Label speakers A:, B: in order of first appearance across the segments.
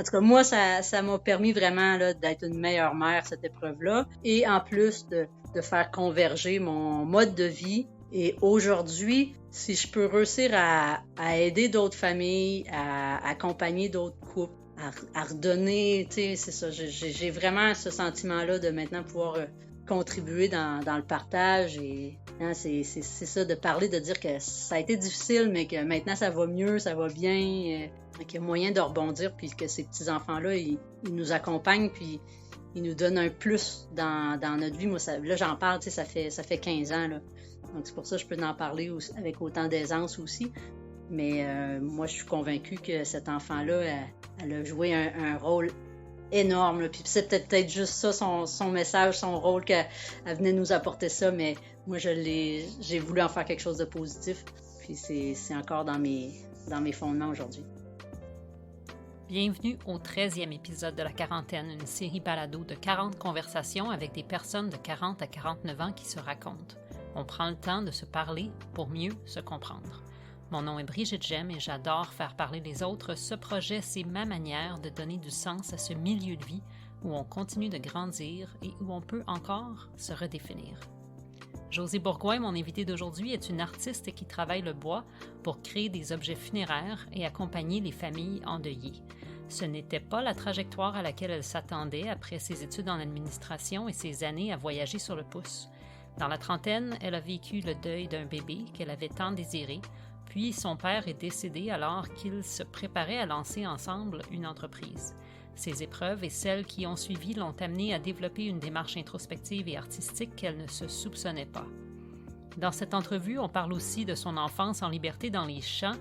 A: En tout cas, moi, ça m'a permis vraiment là, d'être une meilleure mère, cette épreuve-là. Et en plus de faire converger mon mode de vie. Et aujourd'hui, si je peux réussir à aider d'autres familles, à accompagner d'autres couples, à redonner, tu sais, c'est ça. J'ai vraiment ce sentiment-là de maintenant pouvoir contribuer dans le partage. Et hein, c'est ça, de parler, de dire que ça a été difficile, mais que maintenant ça va mieux, ça va bien, qu'il y a moyen de rebondir, puis que ces petits-enfants-là, ils nous accompagnent, puis ils nous donnent un plus dans notre vie. Moi, là, j'en parle, tu sais, ça fait 15 ans, là. Donc, c'est pour ça que je peux en parler avec autant d'aisance aussi. Mais moi, je suis convaincue que cet enfant-là, elle a joué un rôle énorme. Là. Puis c'est peut-être juste ça, son message, son rôle, qu'elle venait nous apporter ça. Mais moi, j'ai voulu en faire quelque chose de positif. Puis c'est encore dans mes fondements aujourd'hui.
B: Bienvenue au 13e épisode de La Quarantaine, une série balado de 40 conversations avec des personnes de 40 à 49 ans qui se racontent. On prend le temps de se parler pour mieux se comprendre. Mon nom est Brigitte Gemme et j'adore faire parler les autres. Ce projet, c'est ma manière de donner du sens à ce milieu de vie où on continue de grandir et où on peut encore se redéfinir. Josée Bourgoin, mon invitée d'aujourd'hui, est une artiste qui travaille le bois pour créer des objets funéraires et accompagner les familles endeuillées. Ce n'était pas la trajectoire à laquelle elle s'attendait après ses études en administration et ses années à voyager sur le pouce. Dans la trentaine, elle a vécu le deuil d'un bébé qu'elle avait tant désiré, puis son père est décédé alors qu'ils se préparaient à lancer ensemble une entreprise. Ces épreuves et celles qui ont suivi l'ont amenée à développer une démarche introspective et artistique qu'elle ne se soupçonnait pas. Dans cette entrevue, on parle aussi de son enfance en liberté dans les champs,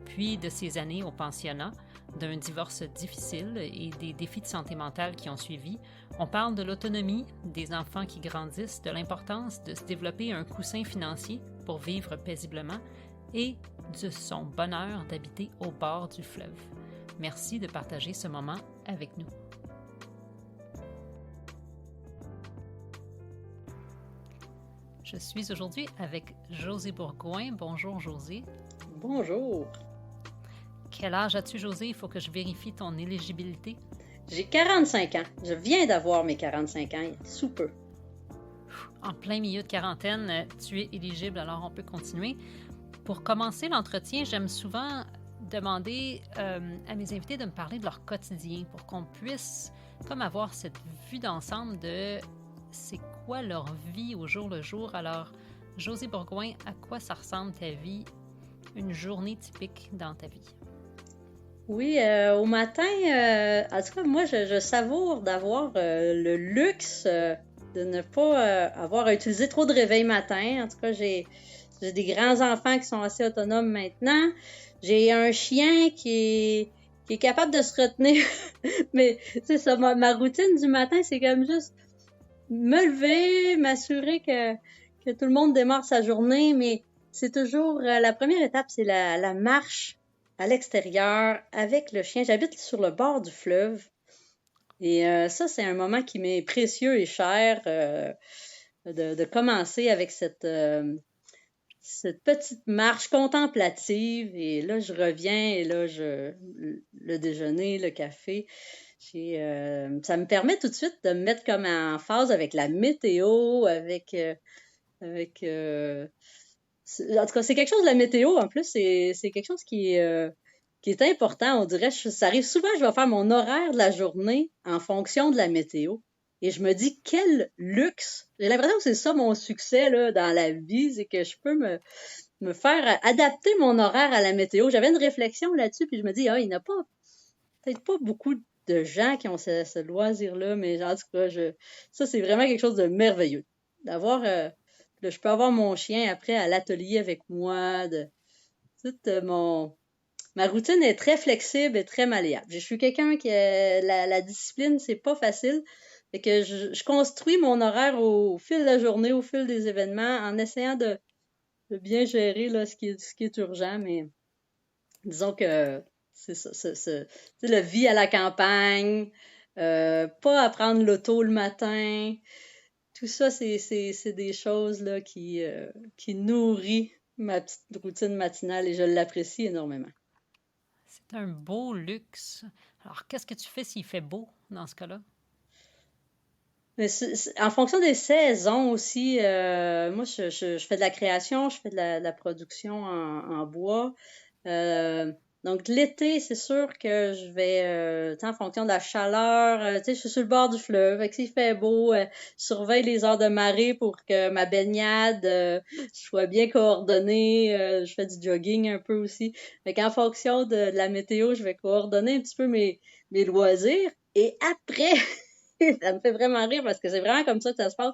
B: puis de ses années au pensionnat, d'un divorce difficile et des défis de santé mentale qui ont suivi. On parle de l'autonomie, des enfants qui grandissent, de l'importance de se développer un coussin financier pour vivre paisiblement et de son bonheur d'habiter au bord du fleuve. Merci de partager ce moment avec nous. Je suis aujourd'hui avec Josée Bourgoin. Bonjour Josée.
A: Bonjour.
B: Quel âge as-tu, Josée? Il faut que je vérifie ton éligibilité.
A: J'ai 45 ans. Je viens d'avoir mes 45 ans, sous peu.
B: En plein milieu de quarantaine, tu es éligible, alors on peut continuer. Pour commencer l'entretien, j'aime souvent demander à mes invités de me parler de leur quotidien pour qu'on puisse comme avoir cette vue d'ensemble de c'est quoi leur vie au jour le jour. Alors, Josée Bourgoin, à quoi ça ressemble ta vie, une journée typique dans ta vie?
A: Oui, au matin, en tout cas, moi, je savoure d'avoir le luxe de ne pas avoir à utiliser trop de réveil matin. En tout cas, j'ai des grands-enfants qui sont assez autonomes maintenant. J'ai un chien qui est capable de se retenir. Mais c'est ça, ma routine du matin, c'est comme juste me lever, m'assurer que tout le monde démarre sa journée. Mais c'est toujours, la première étape, c'est la marche à l'extérieur avec le chien. J'habite sur le bord du fleuve. Et ça, c'est un moment qui m'est précieux et cher de commencer avec cette petite marche contemplative. Et là, je reviens et là, le déjeuner, le café, ça me permet tout de suite de me mettre comme en phase avec la météo, avec en tout cas, c'est quelque chose, la météo, en plus, c'est quelque chose qui est important. On dirait, ça arrive souvent, je vais faire mon horaire de la journée en fonction de la météo. Et je me dis, quel luxe! J'ai l'impression que c'est ça mon succès là, dans la vie, c'est que je peux me faire adapter mon horaire à la météo. J'avais une réflexion là-dessus, puis je me dis, il n'y en a peut-être pas beaucoup de gens qui ont ce loisir-là, mais en tout cas, ça, c'est vraiment quelque chose de merveilleux. D'avoir... Là, je peux avoir mon chien après à l'atelier avec moi. Ma routine est très flexible et très malléable. Je suis quelqu'un qui la discipline, c'est pas facile. Fait que je construis mon horaire au fil de la journée, au fil des événements, en essayant de bien gérer là, ce qui est urgent. Mais disons que c'est ça. La vie à la campagne, pas à prendre l'auto le matin. Tout ça, c'est des choses là, qui nourrit ma petite routine matinale et je l'apprécie énormément.
B: C'est un beau luxe. Alors, qu'est-ce que tu fais s'il fait beau dans ce cas-là?
A: Mais en fonction des saisons aussi, moi, je fais de la création, je fais de la production en bois. Euh, donc, l'été, c'est sûr que je vais, tu sais, en fonction de la chaleur, tu sais, je suis sur le bord du fleuve, fait que s'il fait beau, je surveille les heures de marée pour que ma baignade soit bien coordonnée. Je fais du jogging un peu aussi. Fait qu'en fonction de la météo, je vais coordonner un petit peu mes loisirs. Et après, ça me fait vraiment rire parce que c'est vraiment comme ça que ça se passe.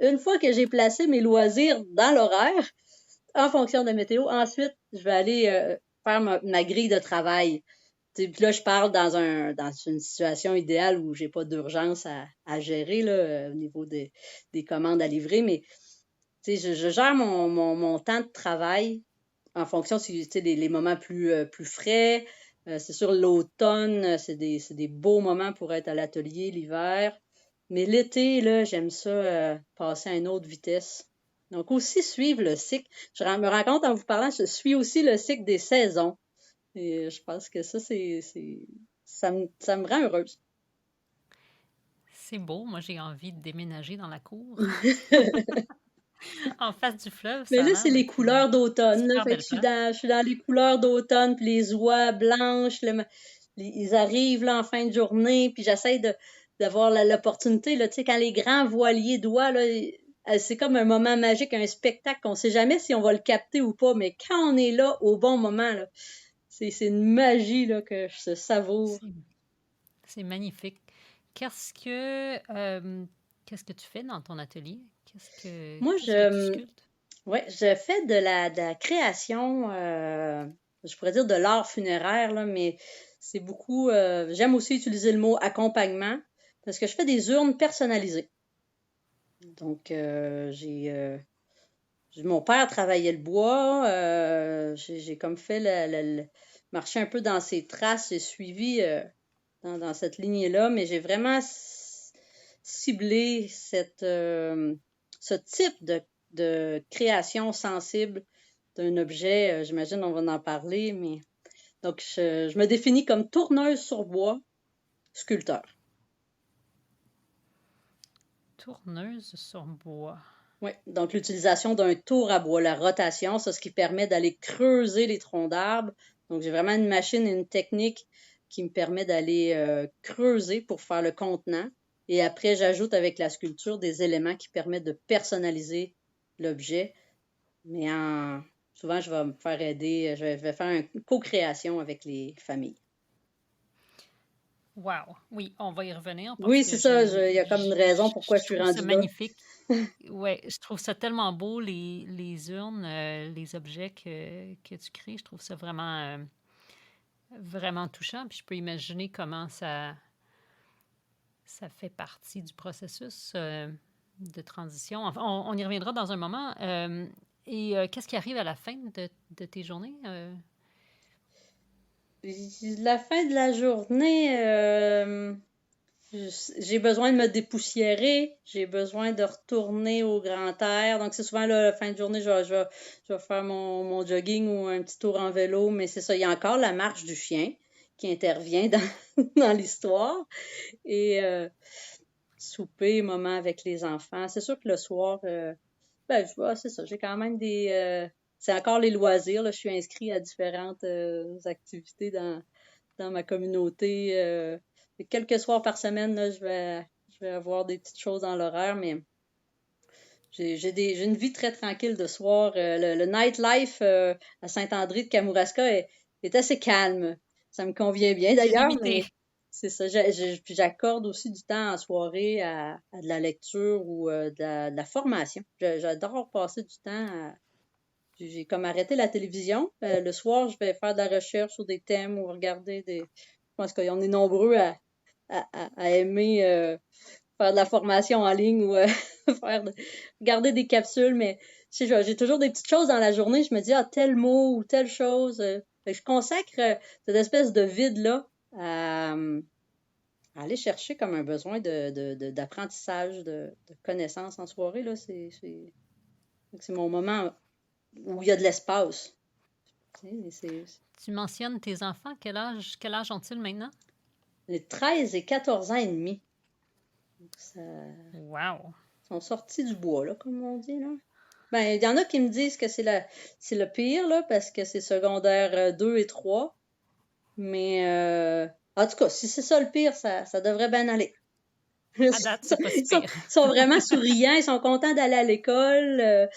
A: Une fois que j'ai placé mes loisirs dans l'horaire, en fonction de la météo, ensuite, je vais aller faire ma grille de travail. Puis là, je parle dans une situation idéale où j'ai pas d'urgence à gérer là, au niveau des commandes à livrer, mais je gère mon temps de travail en fonction si les moments plus frais. C'est sûr, l'automne, c'est des beaux moments pour être à l'atelier l'hiver. Mais l'été, là, j'aime ça passer à une autre vitesse. Donc aussi suivre le cycle. Me rends compte en vous parlant, je suis aussi le cycle des saisons. Et je pense que ça me rend heureuse.
B: C'est beau, moi j'ai envie de déménager dans la cour. En face du fleuve,
A: Mais
B: ça a
A: là, c'est
B: l'air
A: les
B: d'être une
A: couleurs d'automne, là.
B: super
A: Fait que
B: belle place.
A: je suis dans les couleurs d'automne, puis les oies blanches, ils arrivent là en fin de journée, puis j'essaie d'avoir l'opportunité, là, tu sais, quand les grands voiliers d'oies, là, c'est comme un moment magique, un spectacle qu'on sait jamais si on va le capter ou pas, mais quand on est là au bon moment, là, c'est une magie, là, que je savoure.
B: C'est c'est magnifique. Qu'est-ce que, euh, qu'est-ce que tu fais dans ton atelier?
A: Moi,
B: Qu'est-ce que tu sculptes?
A: ouais, je fais de la création, je pourrais dire de l'art funéraire, là, mais c'est beaucoup. J'aime aussi utiliser le mot accompagnement parce que je fais des urnes personnalisées. Donc, mon père travaillait le bois, j'ai comme fait marché un peu dans ses traces, j'ai suivi dans cette lignée-là, mais j'ai vraiment ciblé ce type de création sensible d'un objet. J'imagine on va en parler, mais donc je me définis comme tourneuse sur bois, sculpteur.
B: Tourneuse sur bois.
A: Oui, donc l'utilisation d'un tour à bois, la rotation, c'est ce qui permet d'aller creuser les troncs d'arbres. Donc j'ai vraiment une machine et une technique qui me permet d'aller creuser pour faire le contenant. Et après, j'ajoute avec la sculpture des éléments qui permettent de personnaliser l'objet. Mais souvent, je vais me faire aider, je vais faire une co-création avec les familles.
B: Wow! Oui, on va y revenir parce
A: Oui,
B: que
A: c'est ça, il y a comme une raison pourquoi je
B: je
A: suis
B: trouve ça
A: rendue là.
B: magnifique. Ouais, je trouve ça tellement beau, les urnes, les objets que tu crées. Je trouve ça vraiment touchant. Puis je peux imaginer comment ça fait partie du processus de transition. Enfin, on y reviendra dans un moment. Qu'est-ce qui arrive à la fin de tes journées?
A: La fin de la journée, j'ai besoin de me dépoussiérer, j'ai besoin de retourner au grand air. Donc, c'est souvent là, la fin de journée, je vais faire mon jogging ou un petit tour en vélo, mais c'est ça, il y a encore la marche du chien qui intervient dans l'histoire. Et souper, moment avec les enfants. C'est sûr que le soir, c'est ça, j'ai quand même c'est encore les loisirs, là. Je suis inscrite à différentes activités dans ma communauté. Quelques soirs par semaine, là, je vais avoir des petites choses dans l'horaire, mais j'ai une vie très tranquille de soir. Le nightlife à Saint-André de Kamouraska est assez calme. Ça me convient bien
B: C'est
A: d'ailleurs,
B: limité.
A: mais c'est ça. Puis j'accorde aussi du temps en soirée à de la lecture ou de la formation. J'adore passer du temps à. J'ai comme arrêté la télévision. Le soir, je vais faire de la recherche sur des thèmes ou regarder des. Je pense qu'on est nombreux à aimer faire de la formation en ligne ou regarder des capsules, mais j'ai toujours des petites choses dans la journée. Je me dis, ah, tel mot ou telle chose. Fait que je consacre cette espèce de vide-là à aller chercher comme un besoin d'apprentissage, de connaissances en soirée. Là, c'est mon moment où il y a de l'espace. Tu sais,
B: Tu mentionnes tes enfants. Quel âge ont-ils maintenant?
A: 13 et 14 ans et demi. Donc,
B: Wow!
A: Ils sont sortis du bois, là, comme on dit, là. Ben, il y en a qui me disent que c'est le pire, là, parce que c'est secondaire 2 et 3. Mais, en tout cas, si c'est ça le pire, ça devrait bien aller.
B: À date, c'est pas si
A: Ils
B: pire.
A: sont vraiment souriants, ils sont contents d'aller à l'école.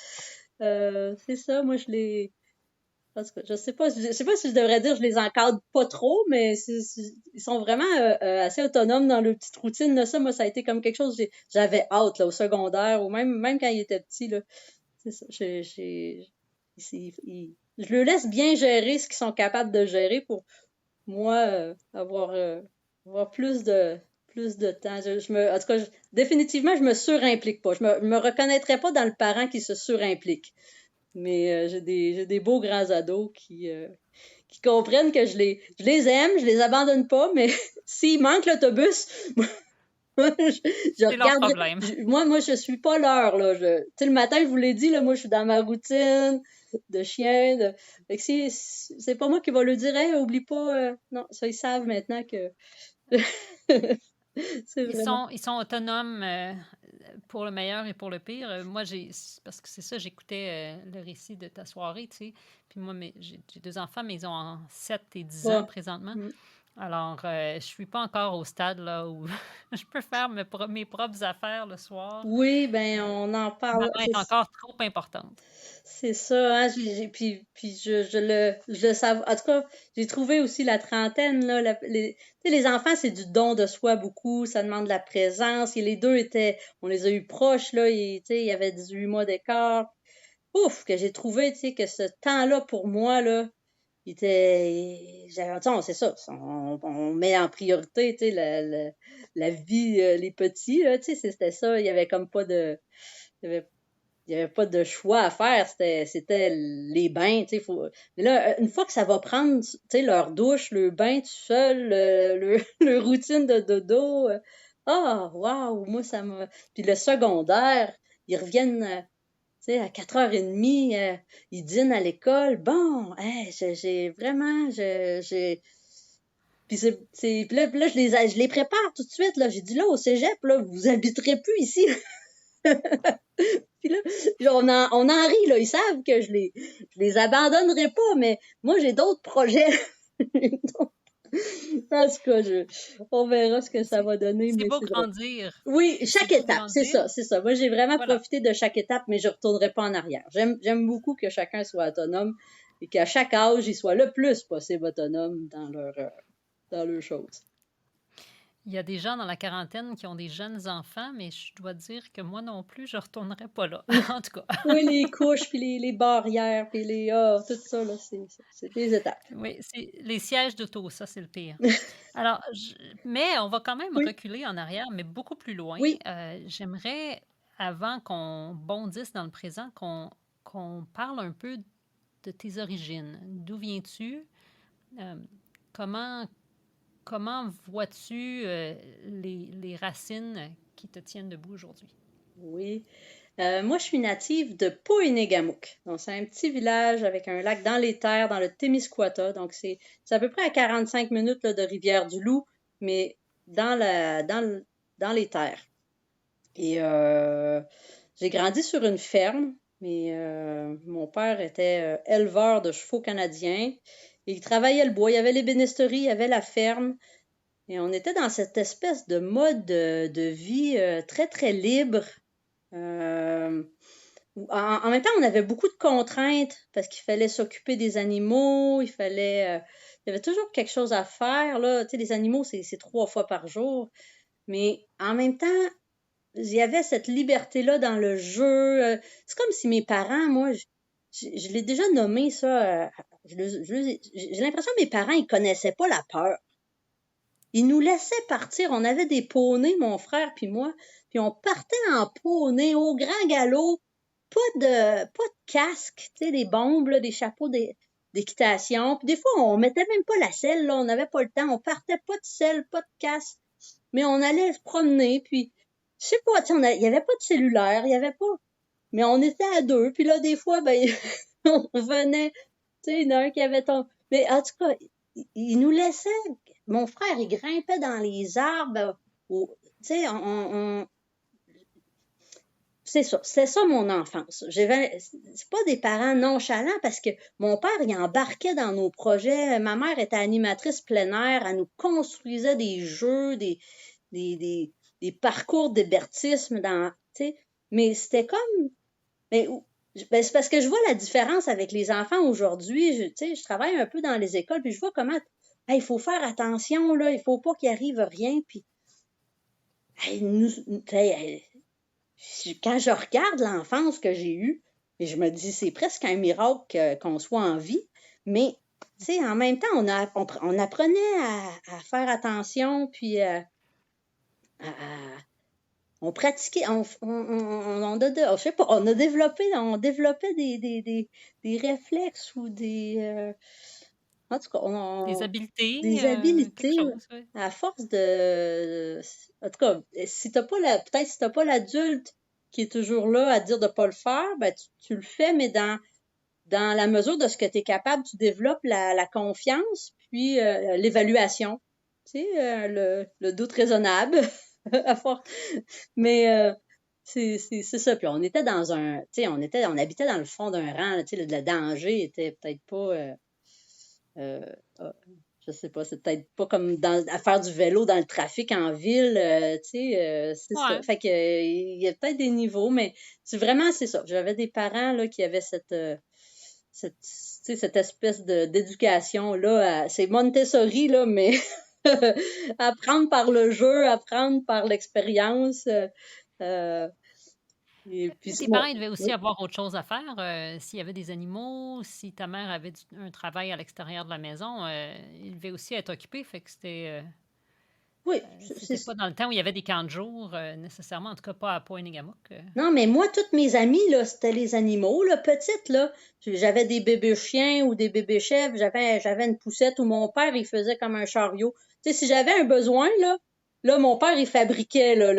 A: C'est ça, moi, en tout cas, je sais pas si je devrais dire je les encadre pas trop, mais ils sont vraiment assez autonomes dans leur petite routine. Là. Ça, moi, ça a été comme quelque chose j'avais hâte là, au secondaire ou même quand ils étaient petits. Là. C'est ça. Je leur laisse bien gérer ce qu'ils sont capables de gérer pour moi avoir plus de temps. En tout cas, définitivement, je me surimplique pas. Je me reconnaîtrais pas dans le parent qui se surimplique. Mais j'ai des beaux grands ados qui comprennent que je les aime, je les abandonne pas, mais s'il manque l'autobus, je
B: C'est leur
A: regarde.
B: problème.
A: Moi, je suis pas l'heure, là. Tu sais, le matin, je vous l'ai dit, là, moi, je suis dans ma routine de chien. Fait que c'est pas moi qui va le dire, hey, oublie pas. Non, ça, ils savent maintenant que.
B: Ils sont autonomes pour le meilleur et pour le pire. Moi, parce que c'est ça, j'écoutais le récit de ta soirée, tu sais. Puis moi, j'ai 2 enfants, mais ils ont 7 et 10 ans présentement. Alors, je suis pas encore au stade là où je peux faire mes propres affaires le soir.
A: Oui, ben on en parle.
B: Maman est encore trop importante.
A: C'est ça, hein, puis je le savais. En tout cas, j'ai trouvé aussi la trentaine, là, tu sais, les enfants, c'est du don de soi beaucoup, ça demande de la présence, et les deux on les a eu proches, là, tu sais, il y avait 18 mois d'écart. Ouf, que j'ai trouvé, tu sais, que ce temps-là, pour moi, là, c'est ça, on met en priorité, tu sais, la vie, les petits, là, tu sais, c'était ça, il y avait comme pas de, il y avait pas de choix à faire, c'était les bains, tu sais, mais là, une fois que ça va prendre, tu sais, leur douche, le bain tout seul, le routine de dodo, waouh, moi, ça m'a... Puis le secondaire, ils reviennent, tu sais, à 4h30, ils dînent à l'école, bon, hey, j'ai vraiment, puis puis là, je les prépare tout de suite, là, j'ai dit, là, au cégep, là, vous habiterez plus ici, Puis là, on en rit, là. Ils savent que je les abandonnerai pas, mais moi, j'ai d'autres projets. En tout cas, on verra ce que ça va donner.
B: C'est
A: Mais
B: beau
A: c'est drôle.
B: grandir.
A: Oui, chaque étape, c'est
B: grandir.
A: ça. Moi, j'ai vraiment
B: Voilà.
A: profité de chaque étape, mais je retournerai pas en arrière. J'aime beaucoup que chacun soit autonome et qu'à chaque âge, ils soient le plus possible autonomes dans leurs choses.
B: Il y a des gens dans la quarantaine qui ont des jeunes enfants, mais je dois dire que moi non plus, je retournerai pas là, en tout cas.
A: Oui, les couches, puis les barrières, puis tout ça, là, c'est des étapes.
B: Oui, c'est les sièges d'auto, ça, c'est le pire. Alors, mais on va quand même reculer en arrière, mais beaucoup plus loin.
A: Oui.
B: J'aimerais, avant qu'on bondisse dans le présent, qu'on parle un peu de tes origines. D'où viens-tu? Comment vois-tu les racines qui te tiennent debout aujourd'hui?
A: Oui. Moi, je suis native de Pohénégamook. Donc, c'est un petit village avec un lac dans les terres, dans le Témiscouata. Donc, c'est à peu près à 45 minutes là, de Rivière-du-Loup, mais dans les terres. Et j'ai grandi sur une ferme, mais mon père était éleveur de chevaux canadiens. Et il travaillait le bois. Il y avait l'ébénisterie, il y avait la ferme. Et on était dans cette espèce de mode de vie très, très libre. En même temps, on avait beaucoup de contraintes parce qu'il fallait s'occuper des animaux, il y avait toujours quelque chose à faire, là. Tu sais, les animaux, c'est 3 fois par jour. Mais en même temps, il y avait cette liberté-là dans le jeu. C'est comme si mes parents, moi, je l'ai déjà nommé ça, j'ai l'impression que mes parents, ils connaissaient pas la peur. Ils nous laissaient partir. On avait des poneys, mon frère puis moi, puis on partait en poney au grand galop. Pas de casque, tu sais, des bombes, là, des chapeaux d'équitation. Puis des fois, on mettait même pas la selle, là, on n'avait pas le temps. On partait pas de selle, pas de casque, mais on allait se promener. Puis, je sais pas, tu sais, il y avait pas de cellulaire, il y avait pas. Mais on était à 2. Puis là, des fois, ben, on venait, tu sais, il y en a un qui avait ton... Mais en tout cas, il nous laissait mon frère, il grimpait dans les arbres. Tu sais, c'est ça mon enfance. C'est pas des parents nonchalants parce que mon père, il embarquait dans nos projets. Ma mère était animatrice plein air. Elle nous construisait des jeux, des parcours d'hébertisme tu sais. Mais c'était comme, ben, c'est parce que je vois la différence avec les enfants aujourd'hui. Tu sais, je travaille un peu dans les écoles puis je vois comment, il faut faire attention, là. Il faut pas qu'il arrive rien. Puis, quand je regarde l'enfance que j'ai eue, et je me dis, c'est presque un miracle qu'on soit en vie, mais tu sais, en même temps, on apprenait à faire attention, puis on pratiquait, je sais pas, on développait des réflexes ou en tout cas,
B: Des habiletés,
A: des
B: quelque
A: habilités,
B: chose, ouais.
A: à force en tout cas, peut-être si t'as pas l'adulte qui est toujours là à dire de pas le faire, ben tu le fais, mais dans la mesure de ce que tu es capable, tu développes la confiance, puis l'évaluation, tu sais, le doute raisonnable, à force. Mais c'est ça. Puis on était tu sais, on habitait dans le fond d'un rang, là, tu sais, le danger était peut-être pas, euh, je sais pas, c'est peut-être pas comme à faire du vélo dans le trafic en ville, tu sais, c'est ça.
B: Ouais.
A: Fait que il y a peut-être des niveaux, mais c'est ça. J'avais des parents là qui avaient tu sais, cette espèce d'éducation là, c'est Montessori là, mais apprendre par le jeu, apprendre par l'expérience. Et puis
B: Tes
A: bon,
B: parents, ils devaient aussi
A: oui.
B: avoir autre chose à faire. S'il y avait des animaux, si ta mère avait un travail à l'extérieur de la maison, ils devaient aussi être occupés. Fait que
A: Oui,
B: c'était pas dans le temps où il y avait des camps de jour, nécessairement, en tout cas pas à Pointe-Négamouk.
A: Non, mais moi, toutes mes amies, là, c'était les animaux, là, petites, là. J'avais des bébés chiens ou des bébés chèvres, j'avais une poussette où mon père, il faisait comme un chariot. Tu sais, si j'avais un besoin, là, mon père, il fabriquait, là,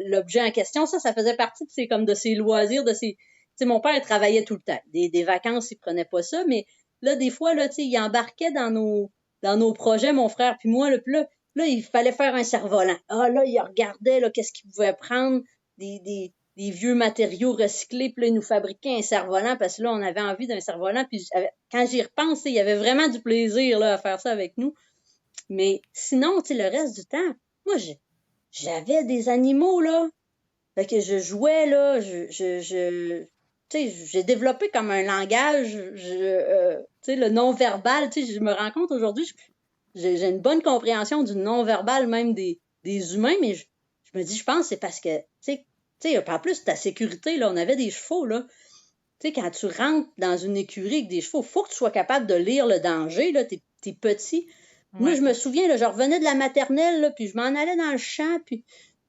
A: l'objet en question. Ça faisait partie de ses loisirs, tu sais, mon père, il travaillait tout le temps. Des vacances, il prenait pas ça, mais là, des fois, là, tu sais, il embarquait dans nos projets, mon frère puis moi, là, il fallait faire un cerf-volant. Ah, là, il regardait, là, qu'est-ce qu'il pouvait prendre, des vieux matériaux recyclés, puis là, ils nous fabriquaient un cerf-volant parce que là, on avait envie d'un cerf-volant. Puis quand j'y repense, il y avait vraiment du plaisir là, à faire ça avec nous. Mais sinon, tu sais, le reste du temps, moi, j'avais des animaux, là. Fait que je jouais, là, tu sais, j'ai développé comme un langage, tu sais, le non-verbal, tu sais, je me rends compte aujourd'hui, j'ai une bonne compréhension du non-verbal même des humains, mais je me dis, je pense que c'est parce que, tu sais, en plus, ta sécurité, là, on avait des chevaux, là. Tu sais, quand tu rentres dans une écurie avec des chevaux, il faut que tu sois capable de lire le danger, là, t'es petit. Moi, je
B: Ouais.
A: me souviens, là, je revenais de la maternelle, là, puis je m'en allais dans le champ, puis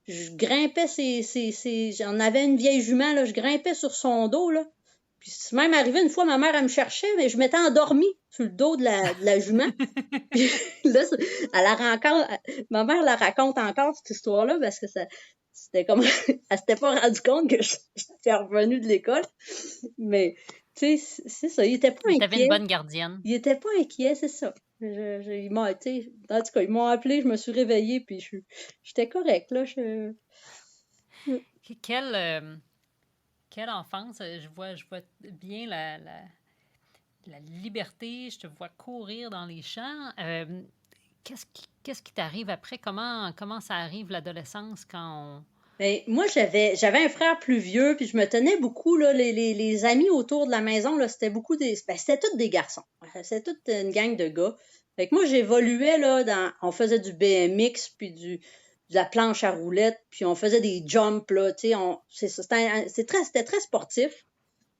A: je grimpais j'en avais une vieille jument, là, je grimpais sur son dos, là. Puis c'est même arrivé une fois, ma mère, elle me cherchait, mais je m'étais endormie sur le dos de la jument. Puis là, ma mère la raconte encore, cette histoire-là, parce que c'était comme, elle s'était pas rendue compte que j'étais revenue de l'école. Mais, tu sais, c'est ça, il était pas
B: Mais t'avais une
A: inquiet.
B: bonne gardienne.
A: Il était pas inquiet, c'est ça. En tout cas, ils m'ont appelé, je me suis réveillée, puis j'étais correcte, là.
B: Quelle enfance. Je vois bien la liberté. Je te vois courir dans les champs. Qu'est-ce qui t'arrive après? Comment ça arrive l'adolescence quand
A: Ben, moi, j'avais un frère plus vieux, puis je me tenais beaucoup, là, les amis autour de la maison, là, c'était tous des garçons. C'était toute une gang de gars. Fait que moi, j'évoluais, là, on faisait du BMX, puis de la planche à roulettes, puis on faisait des jumps, là, tu sais, c'était très sportif.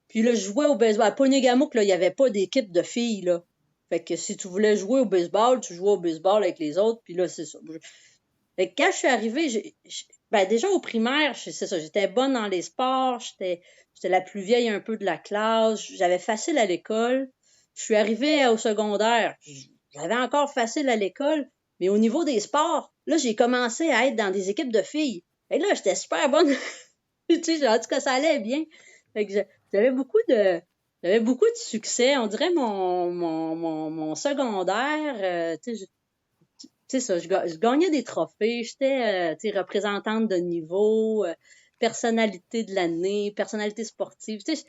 A: Puis là, je jouais au baseball. À Pointe-Négamouk, là, il n'y avait pas d'équipe de filles, là. Fait que si tu voulais jouer au baseball, tu jouais au baseball avec les autres, puis là, c'est ça. Fait que quand je suis arrivée, ben déjà au primaire, c'est ça, j'étais bonne dans les sports, j'étais la plus vieille un peu de la classe, j'avais facile à l'école. Je suis arrivée au secondaire, j'avais encore facile à l'école, mais au niveau des sports, là, j'ai commencé à être dans des équipes de filles. Et là, j'étais super bonne. Tu sais, en tout cas, ça allait bien. Fait que j'avais beaucoup de succès. On dirait mon secondaire, tu sais, tu sais ça, je gagnais des trophées, j'étais tu sais, représentante de niveau, personnalité de l'année, personnalité sportive. Tu sais,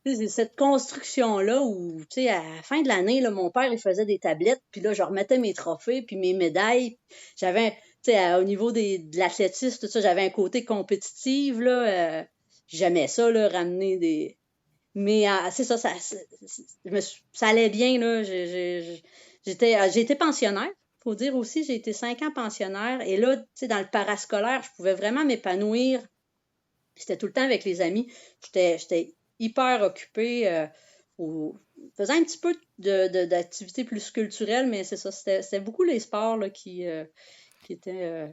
A: c'est cette construction-là où, tu sais, à la fin de l'année, là, mon père, il faisait des tablettes, puis là, je remettais mes trophées, puis mes médailles. J'avais, tu sais, au niveau de l'athlétisme, tout ça, j'avais un côté compétitif, là. J'aimais ça, là, ramener des... Mais c'est ça, ça allait bien, là. J'ai été pensionnaire. Faut dire aussi, j'ai été 5 ans pensionnaire. Et là, tu sais, dans le parascolaire, je pouvais vraiment m'épanouir. J'étais tout le temps avec les amis. J'étais hyper occupée. Faisant un petit peu d'activités plus culturelles, mais c'est ça, c'était beaucoup les sports là, qui étaient...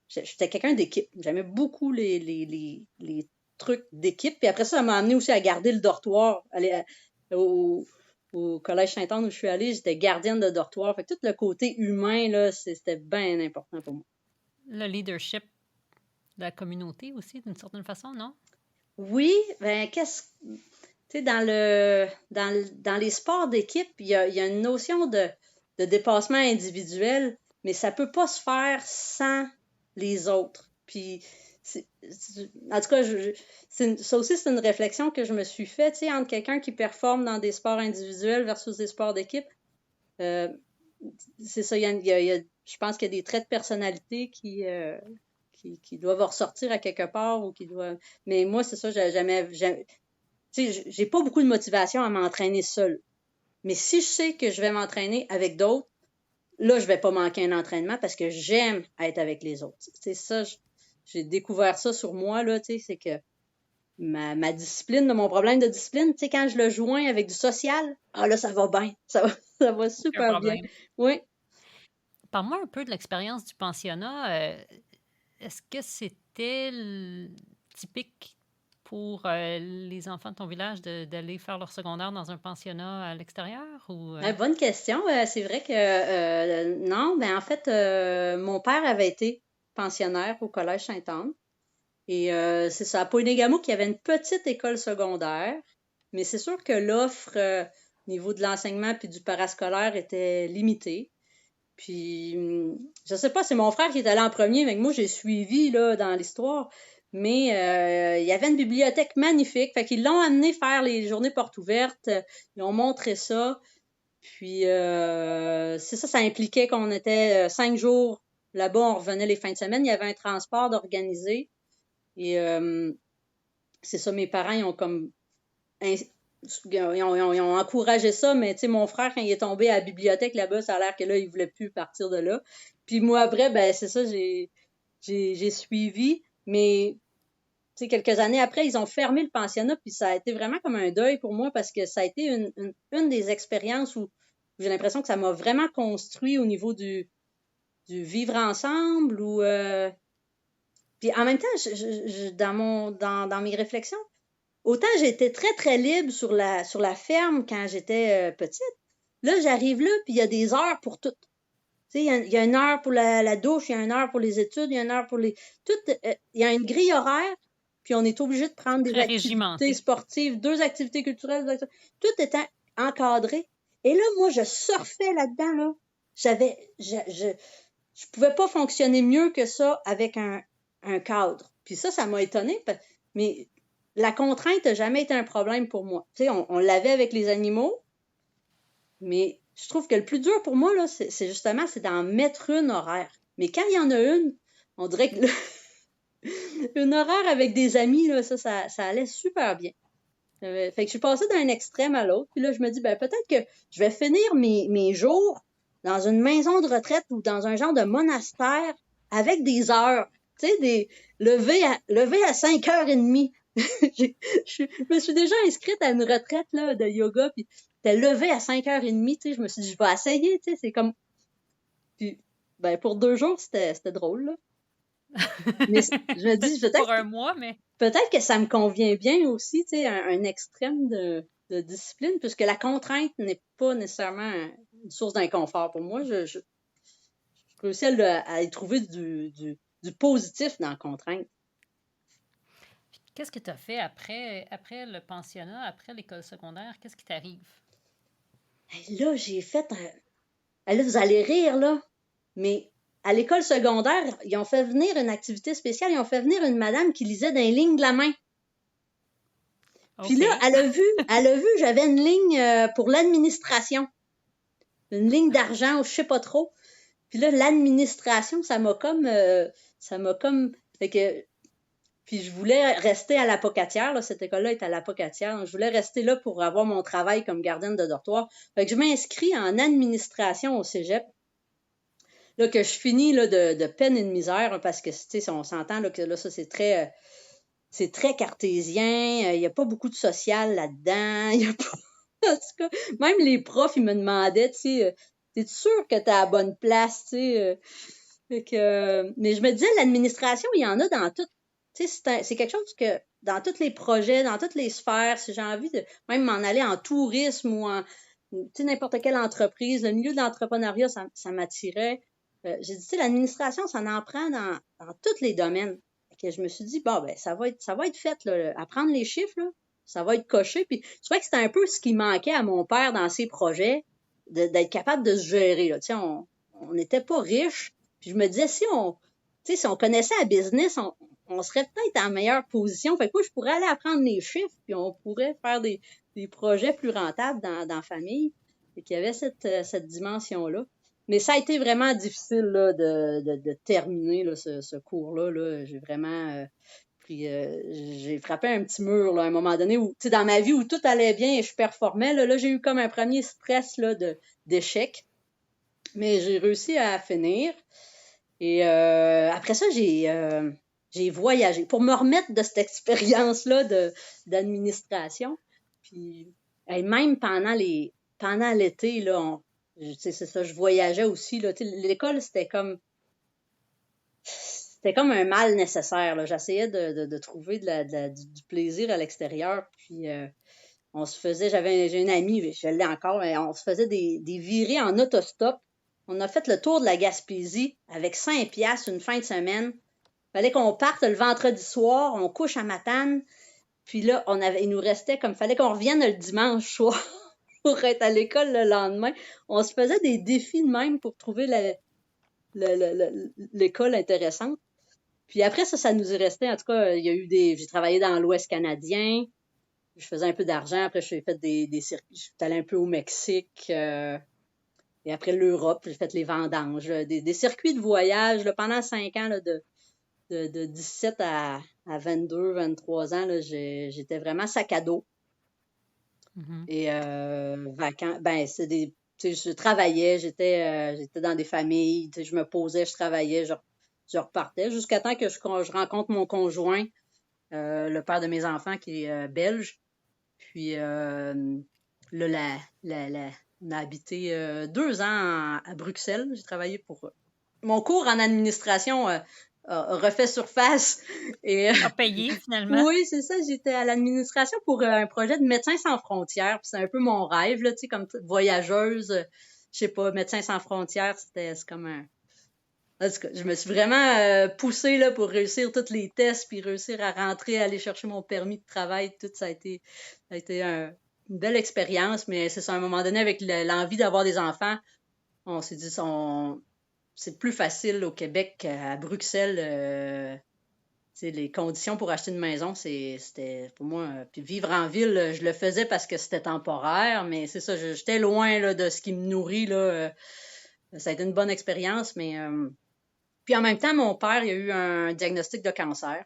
A: j'étais quelqu'un d'équipe. J'aimais beaucoup les trucs d'équipe. Puis après ça, ça m'a amené aussi à garder le dortoir. Au Collège Sainte-Anne où je suis allée, j'étais gardienne de dortoir. Fait que tout le côté humain, là, c'était bien important pour moi.
B: Le leadership de la communauté aussi, d'une certaine façon, non?
A: Oui, ben tu sais, dans les sports d'équipe, il y a une notion de dépassement individuel, mais ça peut pas se faire sans les autres. Puis, en tout cas, ça aussi, c'est une réflexion que je me suis faite, tu sais, entre quelqu'un qui performe dans des sports individuels versus des sports d'équipe. Euh, c'est ça, je pense qu'il y a des traits de personnalité qui doivent ressortir à quelque part ou qui doivent. Mais moi, c'est ça, tu sais, j'ai pas beaucoup de motivation à m'entraîner seule. Mais si je sais que je vais m'entraîner avec d'autres, là, je vais pas manquer un entraînement parce que j'aime être avec les autres. C'est ça, j'ai découvert ça sur moi, là, tu sais, c'est que ma discipline, mon problème de discipline, tu sais, quand je le joins avec du social, là, ça va bien. Ça va super bien. Oui.
B: Parle-moi un peu de l'expérience du pensionnat. Est-ce que c'était typique pour les enfants de ton village d'aller faire leur secondaire dans un pensionnat à l'extérieur ou
A: Bonne question. C'est vrai que non, ben en fait, mon père avait été pensionnaire au Collège Sainte-Anne. Et c'est ça, à Pointe-Égamouk, il y avait une petite école secondaire, mais c'est sûr que l'offre au niveau de l'enseignement puis du parascolaire était limitée. Puis, je sais pas, c'est mon frère qui est allé en premier, mais moi, j'ai suivi là, dans l'histoire. Mais il y avait une bibliothèque magnifique. Fait qu'ils l'ont amené faire les journées portes ouvertes. Ils ont montré ça. Puis, c'est ça, ça impliquait qu'on était 5 jours là-bas. On revenait les fins de semaine. Il y avait un transport d'organiser. Et c'est ça, mes parents, ils ont comme ils ont encouragé ça, mais tu sais, mon frère, quand il est tombé à la bibliothèque là-bas, ça a l'air que là, il voulait plus partir de là. Puis moi, après, ben c'est ça, j'ai suivi, mais tu sais, quelques années après, ils ont fermé le pensionnat, puis ça a été vraiment comme un deuil pour moi parce que ça a été une des expériences où j'ai l'impression que ça m'a vraiment construit au niveau du vivre ensemble ou puis en même temps, dans mes réflexions, autant j'étais très, très libre sur la ferme quand j'étais petite. Là, j'arrive là, puis il y a des heures pour tout. Tu sais, il y a une heure pour la douche, il y a une heure pour les études, il y a une heure pour les... Tout, il y a une grille horaire, puis on est obligé de prendre des activités sportives, 2 activités culturelles, tout était encadré. Et là, moi, je surfais là-dedans, là. Je pouvais pas fonctionner mieux que ça avec un cadre. Puis ça m'a étonnée, mais la contrainte n'a jamais été un problème pour moi. Tu sais, on l'avait avec les animaux, mais je trouve que le plus dur pour moi, là, c'est justement, c'est d'en mettre une horaire. Mais quand il y en a une, on dirait que une horaire avec des amis, là, ça allait super bien. Fait que je suis passée d'un extrême à l'autre, puis là, je me dis, ben peut-être que je vais finir mes jours dans une maison de retraite ou dans un genre de monastère avec des heures. Tu sais, lever à 5h30. Je me suis déjà inscrite à une retraite là, de yoga, puis t'es levé à 5h30, tu sais, je me suis dit, je vais essayer, tu sais, c'est comme... Puis, ben, pour 2 jours, c'était drôle, là. Mais je me dis,
B: pour un mois, mais...
A: Peut-être que ça me convient bien aussi, tu sais, un extrême de discipline, puisque la contrainte n'est pas nécessairement une source d'inconfort pour moi. Je réussis à y trouver du positif dans la contrainte.
B: Qu'est-ce que tu as fait après le pensionnat, après l'école secondaire? Qu'est-ce qui t'arrive?
A: Là, j'ai fait là, vous allez rire, là. Mais à l'école secondaire, ils ont fait venir une activité spéciale. Ils ont fait venir une madame qui lisait dans les lignes de la main. Puis là, elle a vu, j'avais une ligne pour l'administration. Une ligne d'argent ou je sais pas trop. Puis là, l'administration, ça m'a comme... fait que, puis je voulais rester à l'Apocatière, là, cette école-là est à l'Apocatière. Donc je voulais rester là pour avoir mon travail comme gardienne de dortoir. Fait que je m'inscris en administration au cégep. Là, que je finis là, de peine et de misère, parce que, tu sais, on s'entend là, que là, ça, c'est très cartésien. Il n'y a pas beaucoup de social là-dedans. Il y a pas... En tout cas, même les profs, ils me demandaient, tu sais, t'es-tu sûr que t'es à la bonne place, tu sais? Fait que, mais je me disais, l'administration, il y en a dans tout. Tu sais, c'est quelque chose que, dans tous les projets, dans toutes les sphères, si j'ai envie de même m'en aller en tourisme ou en, tu sais, n'importe quelle entreprise, le milieu de l'entrepreneuriat, ça m'attirait. J'ai dit, tu sais, l'administration, ça en prend dans tous les domaines. Fait que je me suis dit, bon, ben, ça va être fait, là. Apprendre les chiffres, là, ça va être coché. Puis, je trouvais que c'était un peu ce qui manquait à mon père dans ses projets, d'être capable de se gérer, là. Tu sais, on n'était pas riches. Puis, je me disais, tu sais, si on connaissait la business, on serait peut-être en meilleure position. Fait que moi, je pourrais aller apprendre les chiffres, puis on pourrait faire des projets plus rentables dans la famille. Fait qu'il y avait cette dimension-là. Mais ça a été vraiment difficile là, de terminer là, ce cours-là. Là. J'ai vraiment... puis j'ai frappé un petit mur là, à un moment donné où, tu sais, dans ma vie où tout allait bien et je performais, là j'ai eu comme un premier stress là, d'échec. Mais j'ai réussi à finir. Et après ça, j'ai voyagé pour me remettre de cette expérience-là d'administration. Puis même pendant l'été, là, c'est ça, je voyageais aussi. Là. L'école, c'était comme un mal nécessaire. Là. J'essayais de trouver du plaisir à l'extérieur. Puis on se faisait, j'ai une amie, je l'ai encore, mais on se faisait des virées en autostop. On a fait le tour de la Gaspésie avec 5 piastres une fin de semaine. Fallait qu'on parte le vendredi soir, on couche à Matane. Puis là, il nous restait fallait qu'on revienne le dimanche soir pour être à l'école le lendemain. On se faisait des défis de même pour trouver l'école intéressante. Puis après ça nous est resté. En tout cas, il y a eu j'ai travaillé dans l'Ouest canadien. Je faisais un peu d'argent. Après, j'ai fait des circuits. Je suis allée un peu au Mexique. Et après l'Europe, j'ai fait les vendanges. Des circuits de voyage là, pendant 5 ans là, de 17 à 22, 23 ans, là, j'étais vraiment sac à dos. Mm-hmm. Et vacances, ben, tu sais, je travaillais, j'étais dans des familles, tu sais, je me posais, je travaillais, je repartais, jusqu'à temps que je rencontre mon conjoint, le père de mes enfants, qui est belge. Puis là, on a habité 2 ans à Bruxelles. J'ai travaillé pour mon cours en administration refait surface. Et
B: a payé, finalement.
A: Oui, c'est ça. J'étais à l'administration pour un projet de Médecins sans frontières. Puis c'est un peu mon rêve, là, tu sais, comme voyageuse. Je sais pas, Médecins sans frontières, c'est comme un... En tout cas, je me suis vraiment poussée là, pour réussir tous les tests, puis réussir à rentrer, aller chercher mon permis de travail. Tout ça a été une belle expérience. Mais c'est ça, à un moment donné, avec l'envie d'avoir des enfants, on s'est dit, c'est plus facile au Québec qu'à Bruxelles. Les conditions pour acheter une maison, c'était pour moi. Puis vivre en ville, je le faisais parce que c'était temporaire, mais c'est ça, j'étais loin là, de ce qui me nourrit. Là, ça a été une bonne expérience, mais. Puis en même temps, mon père, il a eu un diagnostic de cancer.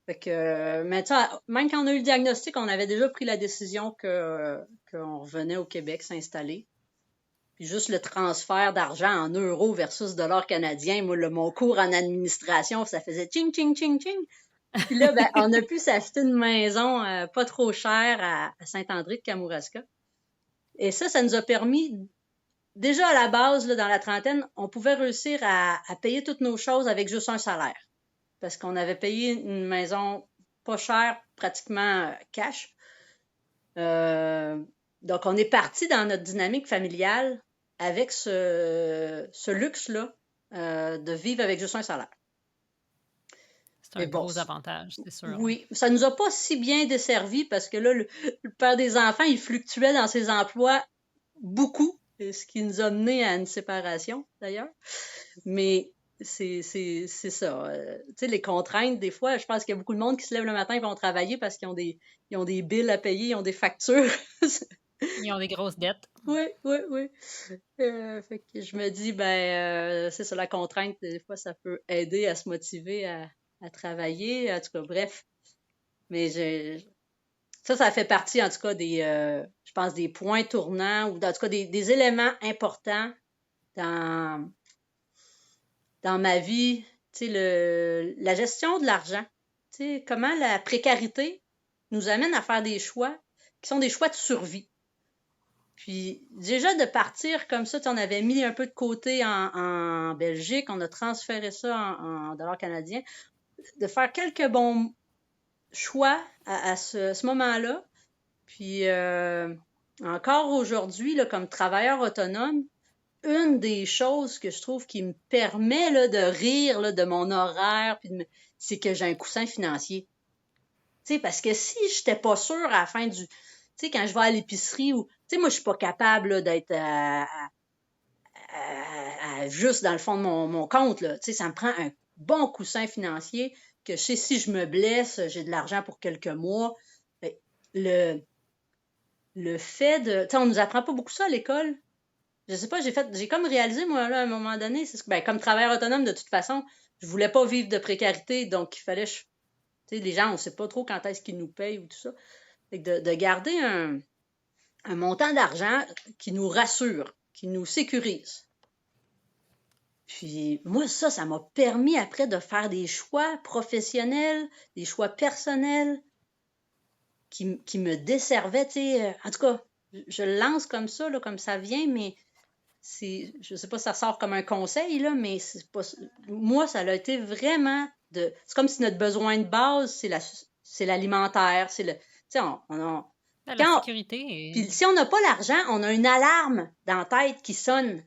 A: Fait que, mais même quand on a eu le diagnostic, on avait déjà pris la décision qu'on revenait au Québec s'installer. Puis juste le transfert d'argent en euros versus dollars canadiens, moi, mon cours en administration, ça faisait ching, ching, ching, ching. Puis là, ben, on a pu s'acheter une maison pas trop chère à Saint-André de Kamouraska. Et ça nous a permis, déjà à la base, là, dans la trentaine, on pouvait réussir à payer toutes nos choses avec juste un salaire. Parce qu'on avait payé une maison pas chère, pratiquement cash. Donc, on est parti dans notre dynamique familiale avec ce luxe-là de vivre avec juste un salaire.
B: C'est un gros avantage, c'est sûr.
A: Oui, ça nous a pas si bien desservi parce que là, le père des enfants, il fluctuait dans ses emplois beaucoup. ce qui nous a mené à une séparation, d'ailleurs. Mais c'est ça. Tu sais, les contraintes, des fois, je pense qu'il y a beaucoup de monde qui se lève le matin et vont travailler parce ils ont des billes à payer, ils ont des factures.
B: Ils ont des grosses dettes.
A: Oui, oui, oui. Fait que je me dis, c'est ça, la contrainte, des fois, ça peut aider à se motiver à travailler. En tout cas, bref. Mais ça fait partie, en tout cas, je pense, des points tournants ou, en tout cas, des éléments importants dans, dans ma vie. Tu sais, la gestion de l'argent. Tu sais, comment la précarité nous amène à faire des choix qui sont des choix de survie. Puis déjà de partir comme ça, on avait mis un peu de côté en Belgique, on a transféré ça en dollars canadiens, de faire quelques bons choix à ce moment-là. Puis encore aujourd'hui, là, comme travailleur autonome, une des choses que je trouve qui me permet là, de rire là, de mon horaire, c'est que j'ai un coussin financier. Tu sais, parce que si je n'étais pas sûre à la fin du... Tu sais, quand je vais à l'épicerie ou... Tu sais, moi, je suis pas capable là, d'être juste dans le fond de mon compte. Là. Tu sais, ça me prend un bon coussin financier que je sais si je me blesse, j'ai de l'argent pour quelques mois. Le fait de... Tu sais, on nous apprend pas beaucoup ça à l'école. Je sais pas, j'ai comme réalisé, moi, là, à un moment donné, c'est comme travailleur autonome, de toute façon, je voulais pas vivre de précarité, donc il fallait... Tu sais, les gens, on sait pas trop quand est-ce qu'ils nous payent ou tout ça. Fait que de garder un montant d'argent qui nous rassure, qui nous sécurise. Puis moi, ça m'a permis après de faire des choix professionnels, des choix personnels qui me desservaient, tu sais. En tout cas, je le lance comme ça, là, comme ça vient, mais je sais pas si ça sort comme un conseil, là, mais c'est pas, moi, ça a été vraiment c'est comme si notre besoin de base, c'est l'alimentaire, c'est le, tu sais,
B: La sécurité.
A: Puis si on n'a pas l'argent, on a une alarme dans la tête qui sonne,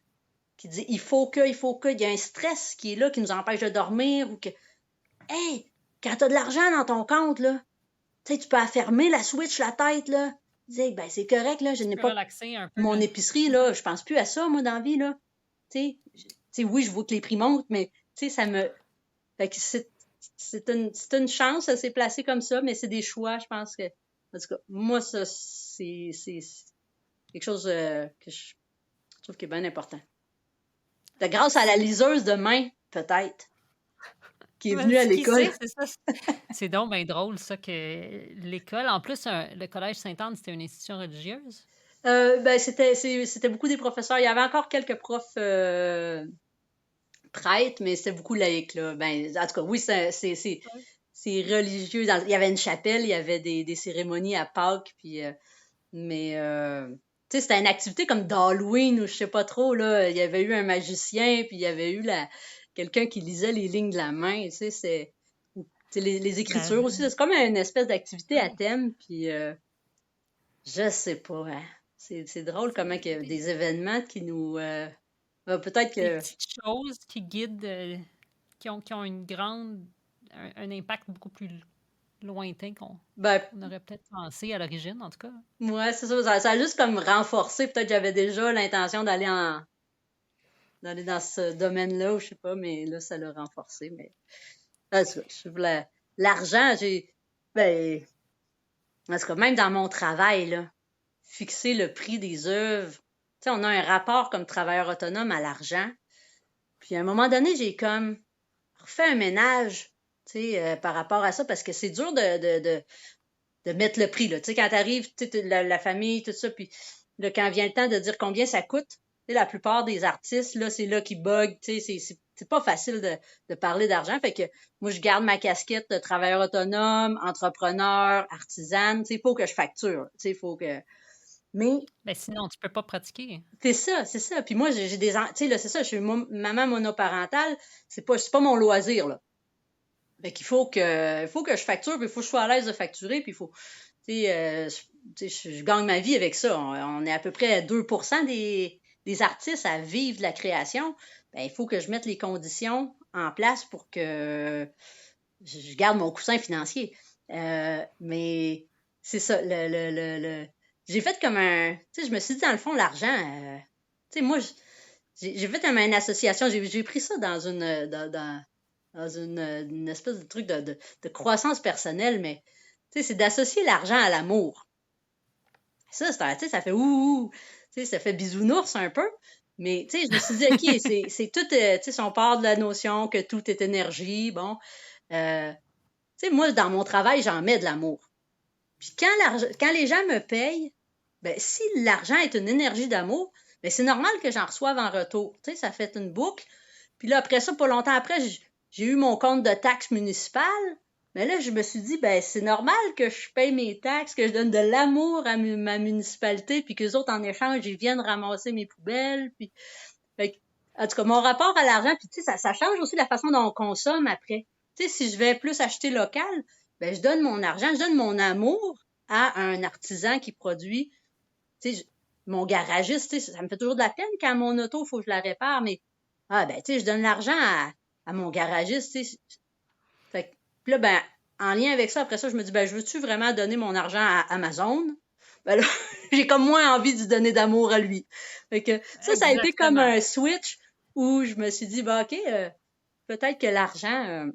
A: qui dit il faut que, il y a un stress qui est là, qui nous empêche de dormir ou que. Hey, quand tu as de l'argent dans ton compte, là, tu sais, tu peux affermer la switch, la tête, là. Dis, c'est correct, là, je n'ai pas.
B: Relaxer un peu.
A: Mon épicerie, là, je pense plus à ça, moi, dans la vie, là. Tu sais, oui, je vois que les prix montent, mais, tu sais, ça me. Fait que c'est une chance, ça s'est placé comme ça, mais c'est des choix, je pense que. En tout cas, moi, ça, c'est quelque chose que je trouve qui est bien important. Grâce à la liseuse de main, peut-être, qui est venue à l'école.
B: C'est donc bien drôle, ça, que l'école... En plus, le Collège Sainte-Anne, c'était une institution religieuse?
A: C'était beaucoup des professeurs. Il y avait encore quelques profs prêtres, mais c'était beaucoup laïque, là. En tout cas, oui, c'est religieux. Il y avait une chapelle, il y avait des cérémonies à Pâques, puis... mais... tu sais, c'était une activité comme d'Halloween ou je sais pas trop, là. Il y avait eu un magicien, puis il y avait eu quelqu'un qui lisait les lignes de la main, tu sais, c'est les écritures aussi. C'est comme une espèce d'activité à thème, puis je sais pas, hein. C'est drôle comment il y a des événements qui nous... peut-être que...
B: Des petites choses qui guident, qui ont un impact beaucoup plus lointain qu'on aurait peut-être pensé à l'origine, en tout cas.
A: Ouais, c'est ça. Ça a juste comme renforcé. Peut-être que j'avais déjà l'intention d'aller dans ce domaine-là, ou je sais pas, mais là, ça l'a renforcé. Mais l'argent, en tout cas, même dans mon travail, là, fixer le prix des œuvres. Tu sais, on a un rapport comme travailleur autonome à l'argent. Puis à un moment donné, j'ai comme refait un ménage, tu sais, par rapport à ça, parce que c'est dur de mettre le prix, là. Tu sais, quand t'arrives, tu sais, la famille, tout ça, puis là, quand vient le temps de dire combien ça coûte, tu sais, la plupart des artistes, là, c'est là qu'ils bug, tu sais, c'est pas facile de parler d'argent. Fait que moi, je garde ma casquette de travailleur autonome, entrepreneur, artisane, tu sais, il faut que je facture, tu sais, il faut que... Mais...
B: sinon, tu peux pas pratiquer.
A: C'est ça. Puis moi, j'ai des... Tu sais, là, c'est ça, je suis maman monoparentale, c'est pas mon loisir, là. Fait qu'il faut que je facture, puis il faut que je sois à l'aise de facturer, puis il faut, tu sais, je gagne ma vie avec ça. On est à peu près à 2% des artistes à vivre de la création. Ben, il faut que je mette les conditions en place pour que je garde mon coussin financier. Mais c'est ça, j'ai fait comme un, tu sais, je me suis dit, dans le fond, l'argent, sais, moi, j'ai fait une association, j'ai pris ça dans une espèce de truc de croissance personnelle, mais tu sais, c'est d'associer l'argent à l'amour. Ça, tu sais, ça fait ouh, tu sais, ça fait bisounours un peu. Mais tu sais, je me suis dit, OK, c'est tout, tu sais, si on part de la notion que tout est énergie, bon, tu sais, moi, dans mon travail, j'en mets de l'amour. Puis quand les gens me payent, ben, si l'argent est une énergie d'amour, ben, c'est normal que j'en reçoive en retour. Tu sais, ça fait une boucle. Puis là, après ça, pas longtemps après, j'ai eu mon compte de taxes municipales. Mais là, je me suis dit, ben, c'est normal que je paye mes taxes, que je donne de l'amour à ma municipalité, puis qu'eux autres, en échange, ils viennent ramasser mes poubelles. Puis, en tout cas, mon rapport à l'argent, puis tu sais, ça change aussi la façon dont on consomme après. Tu sais, si je vais plus acheter local, ben, je donne mon argent, je donne mon amour à un artisan qui produit. Tu sais, mon garagiste, tu sais, ça me fait toujours de la peine quand mon auto, il faut que je la répare, mais ben, tu sais, je donne l'argent à mon garagiste, tu sais. Fait que, puis là, ben, en lien avec ça, après ça, je me dis, ben, je veux-tu vraiment donner mon argent à Amazon? Ben là, j'ai comme moins envie de donner d'amour à lui. Fait que ça a été comme
B: Exactement.
A: un switch où je me suis dit, ben, OK, peut-être que l'argent,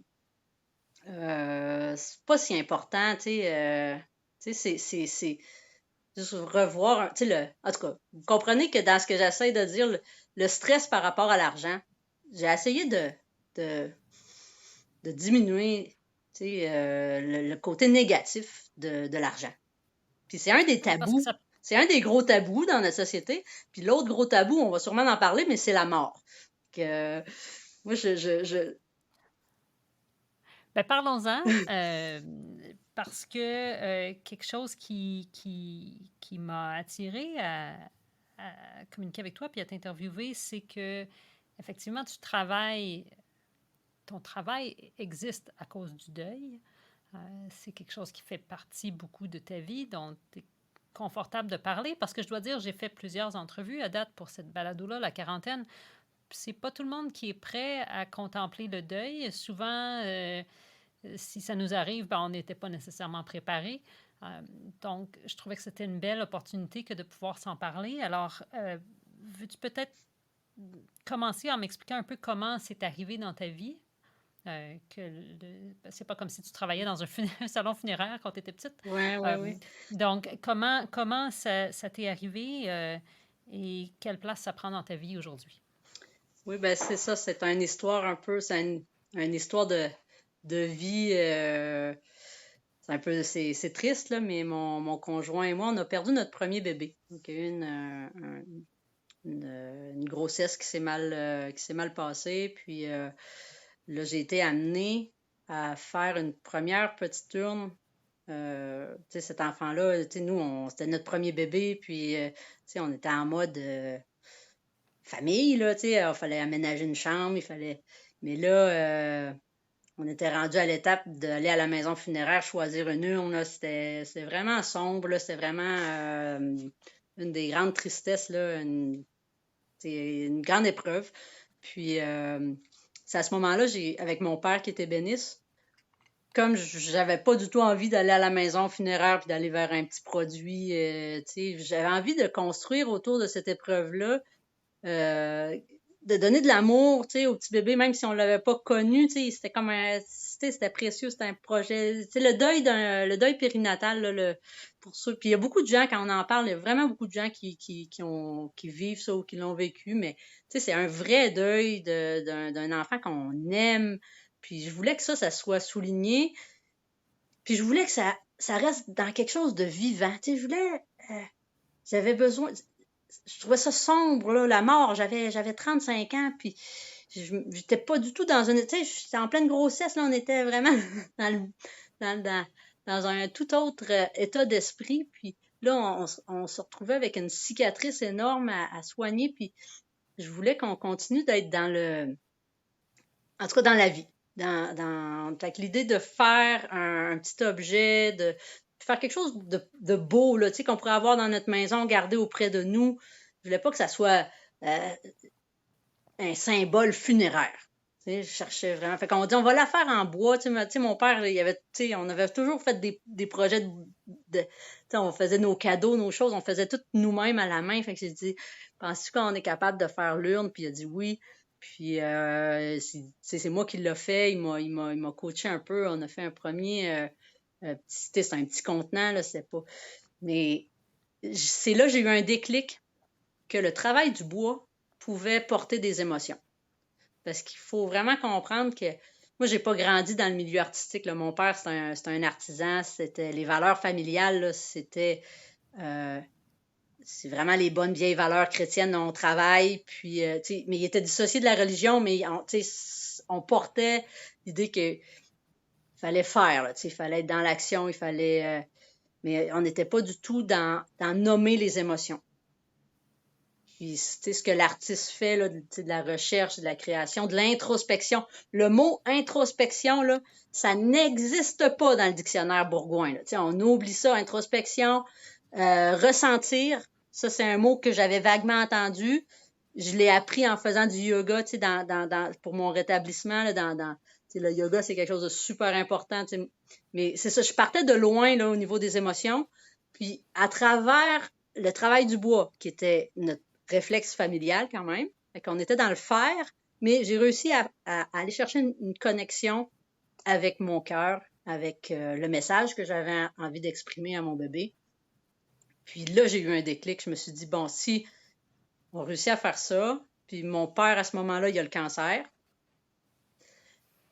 A: c'est pas si important, tu sais, c'est juste revoir, tu sais, en tout cas, vous comprenez que dans ce que j'essaie de dire, le stress par rapport à l'argent, j'ai essayé de, de diminuer, tu sais, le côté négatif de l'argent. Puis c'est un des
B: Oui, parce que
A: tabous,
B: ça.
A: c'est un des gros tabous dans notre société. Puis l'autre gros tabou, on va sûrement en parler, mais c'est la mort. Que, moi,
B: Ben, parlons-en, parce que quelque chose qui m'a attiré à communiquer avec toi puis à t'interviewer, c'est que effectivement, ton travail existe à cause du deuil. C'est quelque chose qui fait partie beaucoup de ta vie, dont tu es confortable de parler, parce que je dois dire, j'ai fait plusieurs entrevues à date pour cette balado-là, la quarantaine. C'est pas tout le monde qui est prêt à contempler le deuil. Souvent, si ça nous arrive, ben, on n'était pas nécessairement préparé. Donc, je trouvais que c'était une belle opportunité que de pouvoir s'en parler. Alors, veux-tu peut-être commencer en m'expliquant un peu comment c'est arrivé dans ta vie? C'est pas comme si tu travaillais dans un salon funéraire quand tu étais petite.
A: ouais, ouais,
B: Euh,
A: ouais.
B: donc, comment ça t'est arrivé et quelle place ça prend dans ta vie aujourd'hui?
A: Oui, ben c'est ça, c'est une histoire un peu, une histoire de vie. C'est un peu, c'est triste, là, mais mon conjoint et moi, on a perdu notre premier bébé. Donc, il y a eu une grossesse qui s'est mal passée. Puis là, j'ai été amenée à faire une première petite urne. Tu sais, cet enfant-là, tu sais, nous, c'était notre premier bébé, puis, tu sais, on était en mode famille, là, tu sais, il fallait aménager une chambre, il fallait... Mais là, on était rendu à l'étape d'aller à la maison funéraire, choisir une urne, là, c'était vraiment sombre, là, c'était vraiment une des grandes tristesses, là, c'est une grande épreuve. Puis, c'est à ce moment-là, avec mon père qui était bénisse, comme j'avais pas du tout envie d'aller à la maison funéraire puis d'aller vers un petit produit, tu sais, j'avais envie de construire autour de cette épreuve-là, euh, de donner de l'amour, tu sais, au petit bébé, même si on l'avait pas connu, tu sais, c'était comme c'était précieux, c'était un projet, tu sais, le deuil périnatal, là, pour ceux, puis il y a beaucoup de gens, quand on en parle, il y a vraiment beaucoup de gens qui vivent ça ou qui l'ont vécu, mais, tu sais, c'est un vrai deuil d'un enfant qu'on aime, puis je voulais que ça soit souligné, puis je voulais que ça reste dans quelque chose de vivant, tu sais, j'avais besoin, je trouvais ça sombre, là, la mort. J'avais 35 ans, puis j'étais pas du tout dans une... Tu sais, j'étais en pleine grossesse, là, on était vraiment dans, dans, dans, dans un tout autre état d'esprit. Puis là, on se retrouvait avec une cicatrice énorme à soigner, puis je voulais qu'on continue d'être dans en tout cas dans la vie. Fait que l'idée de faire un petit objet, de faire quelque chose de beau, là, tu sais, qu'on pourrait avoir dans notre maison, garder auprès de nous. Je voulais pas que ça soit un symbole funéraire. Tu sais, je cherchais vraiment. Fait qu'on dit, on va la faire en bois. Tu sais, mon père, il avait, tu sais, on avait toujours fait des projets on faisait nos cadeaux, nos choses, on faisait tout nous-mêmes à la main. Fait que j'ai dit, penses-tu qu'on est capable de faire l'urne? Puis il a dit oui. Puis c'est moi qui l'ai fait. Il m'a coaché un peu. On a fait un premier c'est un petit contenant, là, c'est pas. Mais c'est là que j'ai eu un déclic que le travail du bois pouvait porter des émotions. Parce qu'il faut vraiment comprendre que moi, j'ai pas grandi dans le milieu artistique, là. Mon père, c'est un artisan. C'était les valeurs familiales, là, c'est vraiment les bonnes vieilles valeurs chrétiennes dont on travaille. Puis, mais il était dissocié de la religion, mais on portait l'idée qu'il fallait faire, là, il fallait être dans l'action, il fallait. Mais on n'était pas du tout dans nommer les émotions. Puis, ce que l'artiste fait, là, de la recherche, de la création, de l'introspection. Le mot introspection, là, ça n'existe pas dans le dictionnaire bourgoin. Là. On oublie ça, introspection, ressentir. Ça, c'est un mot que j'avais vaguement entendu. Je l'ai appris en faisant du yoga, pour mon rétablissement. Là, le yoga, c'est quelque chose de super important. Mais c'est ça, je partais de loin là, au niveau des émotions. Puis, à travers le travail du bois, qui était notre réflexe familial quand même, fait qu'on était dans le faire, mais j'ai réussi à aller chercher une connexion avec mon cœur, avec le message que j'avais envie d'exprimer à mon bébé. Puis là, j'ai eu un déclic. Je me suis dit, bon, si on réussit à faire ça, puis mon père, à ce moment-là, il a le cancer.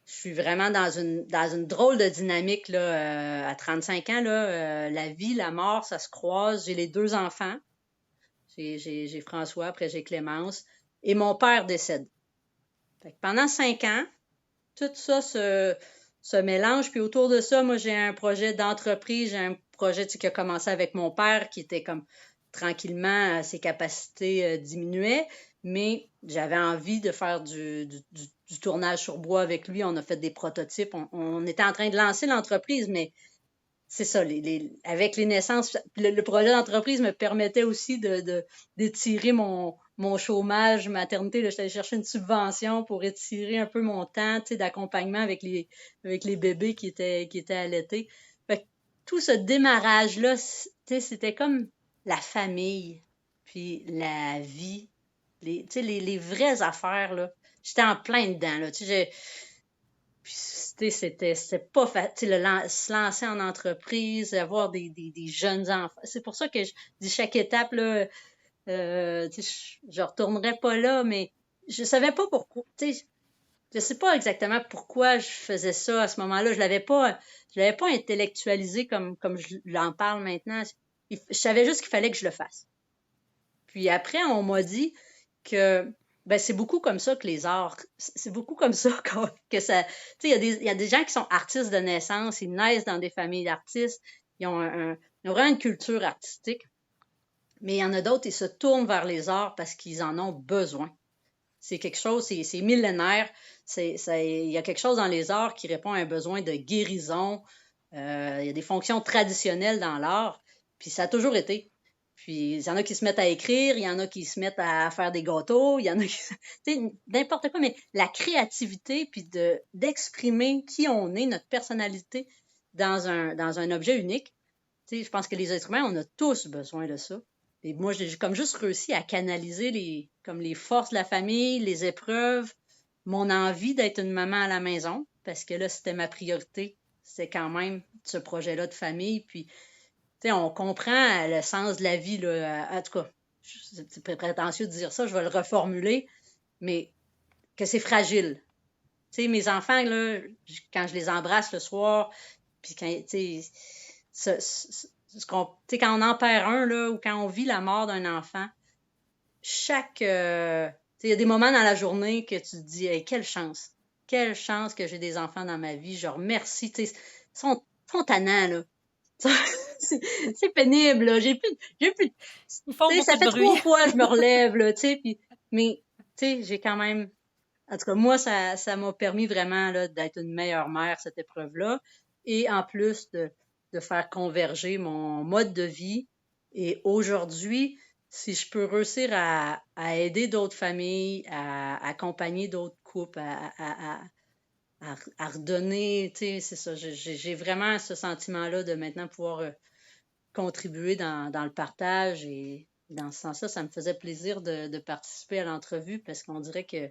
A: Je suis vraiment dans une drôle de dynamique là, à 35 ans. Là, la vie, la mort, ça se croise. J'ai les 2 enfants. J'ai François, après j'ai Clémence. Et mon père décède. Fait que pendant 5 ans, tout ça se mélange. Puis autour de ça, moi, j'ai un projet d'entreprise. J'ai un projet qui a commencé avec mon père, qui était comme tranquillement, ses capacités diminuaient. Mais j'avais envie de faire du tournage sur bois avec lui. On a fait des prototypes. On était en train de lancer l'entreprise, mais c'est ça, avec les naissances, le projet d'entreprise me permettait aussi d'étirer mon chômage maternité. Là, j'étais allée chercher une subvention pour étirer un peu mon temps d'accompagnement avec les bébés qui étaient allaités. Fait que tout ce démarrage-là, c'était comme la famille, puis la vie, les vraies affaires, là. J'étais en plein dedans, là. Puis, c'était pas facile, se lancer en entreprise, avoir des jeunes enfants. C'est pour ça que je dis chaque étape, là, je retournerais pas là, mais je savais pas pourquoi. Je sais pas exactement pourquoi je faisais ça à ce moment-là. Je l'avais pas intellectualisé comme je l'en parle maintenant. Je savais juste qu'il fallait que je le fasse. Puis après, on m'a dit que c'est beaucoup comme ça que les arts, c'est beaucoup comme ça que ça, il y a des gens qui sont artistes de naissance, ils naissent dans des familles d'artistes, ils ont vraiment une culture artistique, mais il y en a d'autres, ils se tournent vers les arts parce qu'ils en ont besoin. C'est quelque chose, c'est millénaire, il y a quelque chose dans les arts qui répond à un besoin de guérison, il y a des fonctions traditionnelles dans l'art, puis ça a toujours été. Puis, il y en a qui se mettent à écrire, il y en a qui se mettent à faire des gâteaux, il y en a qui... Tu sais, n'importe quoi, mais la créativité, puis d'exprimer qui on est, notre personnalité dans un objet unique, tu sais, je pense que les êtres humains, on a tous besoin de ça. Et moi, j'ai comme juste réussi à canaliser les forces de la famille, les épreuves, mon envie d'être une maman à la maison, parce que là, c'était ma priorité. C'est quand même ce projet-là de famille, puis... on comprend le sens de la vie, là. En tout cas, c'est prétentieux de dire ça, je vais le reformuler, mais que c'est fragile. Mes enfants, là, quand je les embrasse le soir, puis quand, quand on en perd un, là, ou quand on vit la mort d'un enfant, il y a des moments dans la journée que tu te dis, hey, quelle chance que j'ai des enfants dans ma vie, je remercie, ils sont tannants, là. C'est pénible, là. J'ai plus
B: Ils font beaucoup
A: ça
B: de
A: fait
B: bruit.
A: 3 fois que je me relève, là, mais, j'ai quand même, en tout cas, moi, ça m'a permis vraiment, là, d'être une meilleure mère, cette épreuve-là, et en plus de faire converger mon mode de vie. Et aujourd'hui, si je peux réussir à aider d'autres familles, à accompagner d'autres couples, à redonner, c'est ça. J'ai vraiment ce sentiment-là de maintenant pouvoir contribuer dans le partage et dans ce sens-là, ça me faisait plaisir de participer à l'entrevue parce qu'on dirait que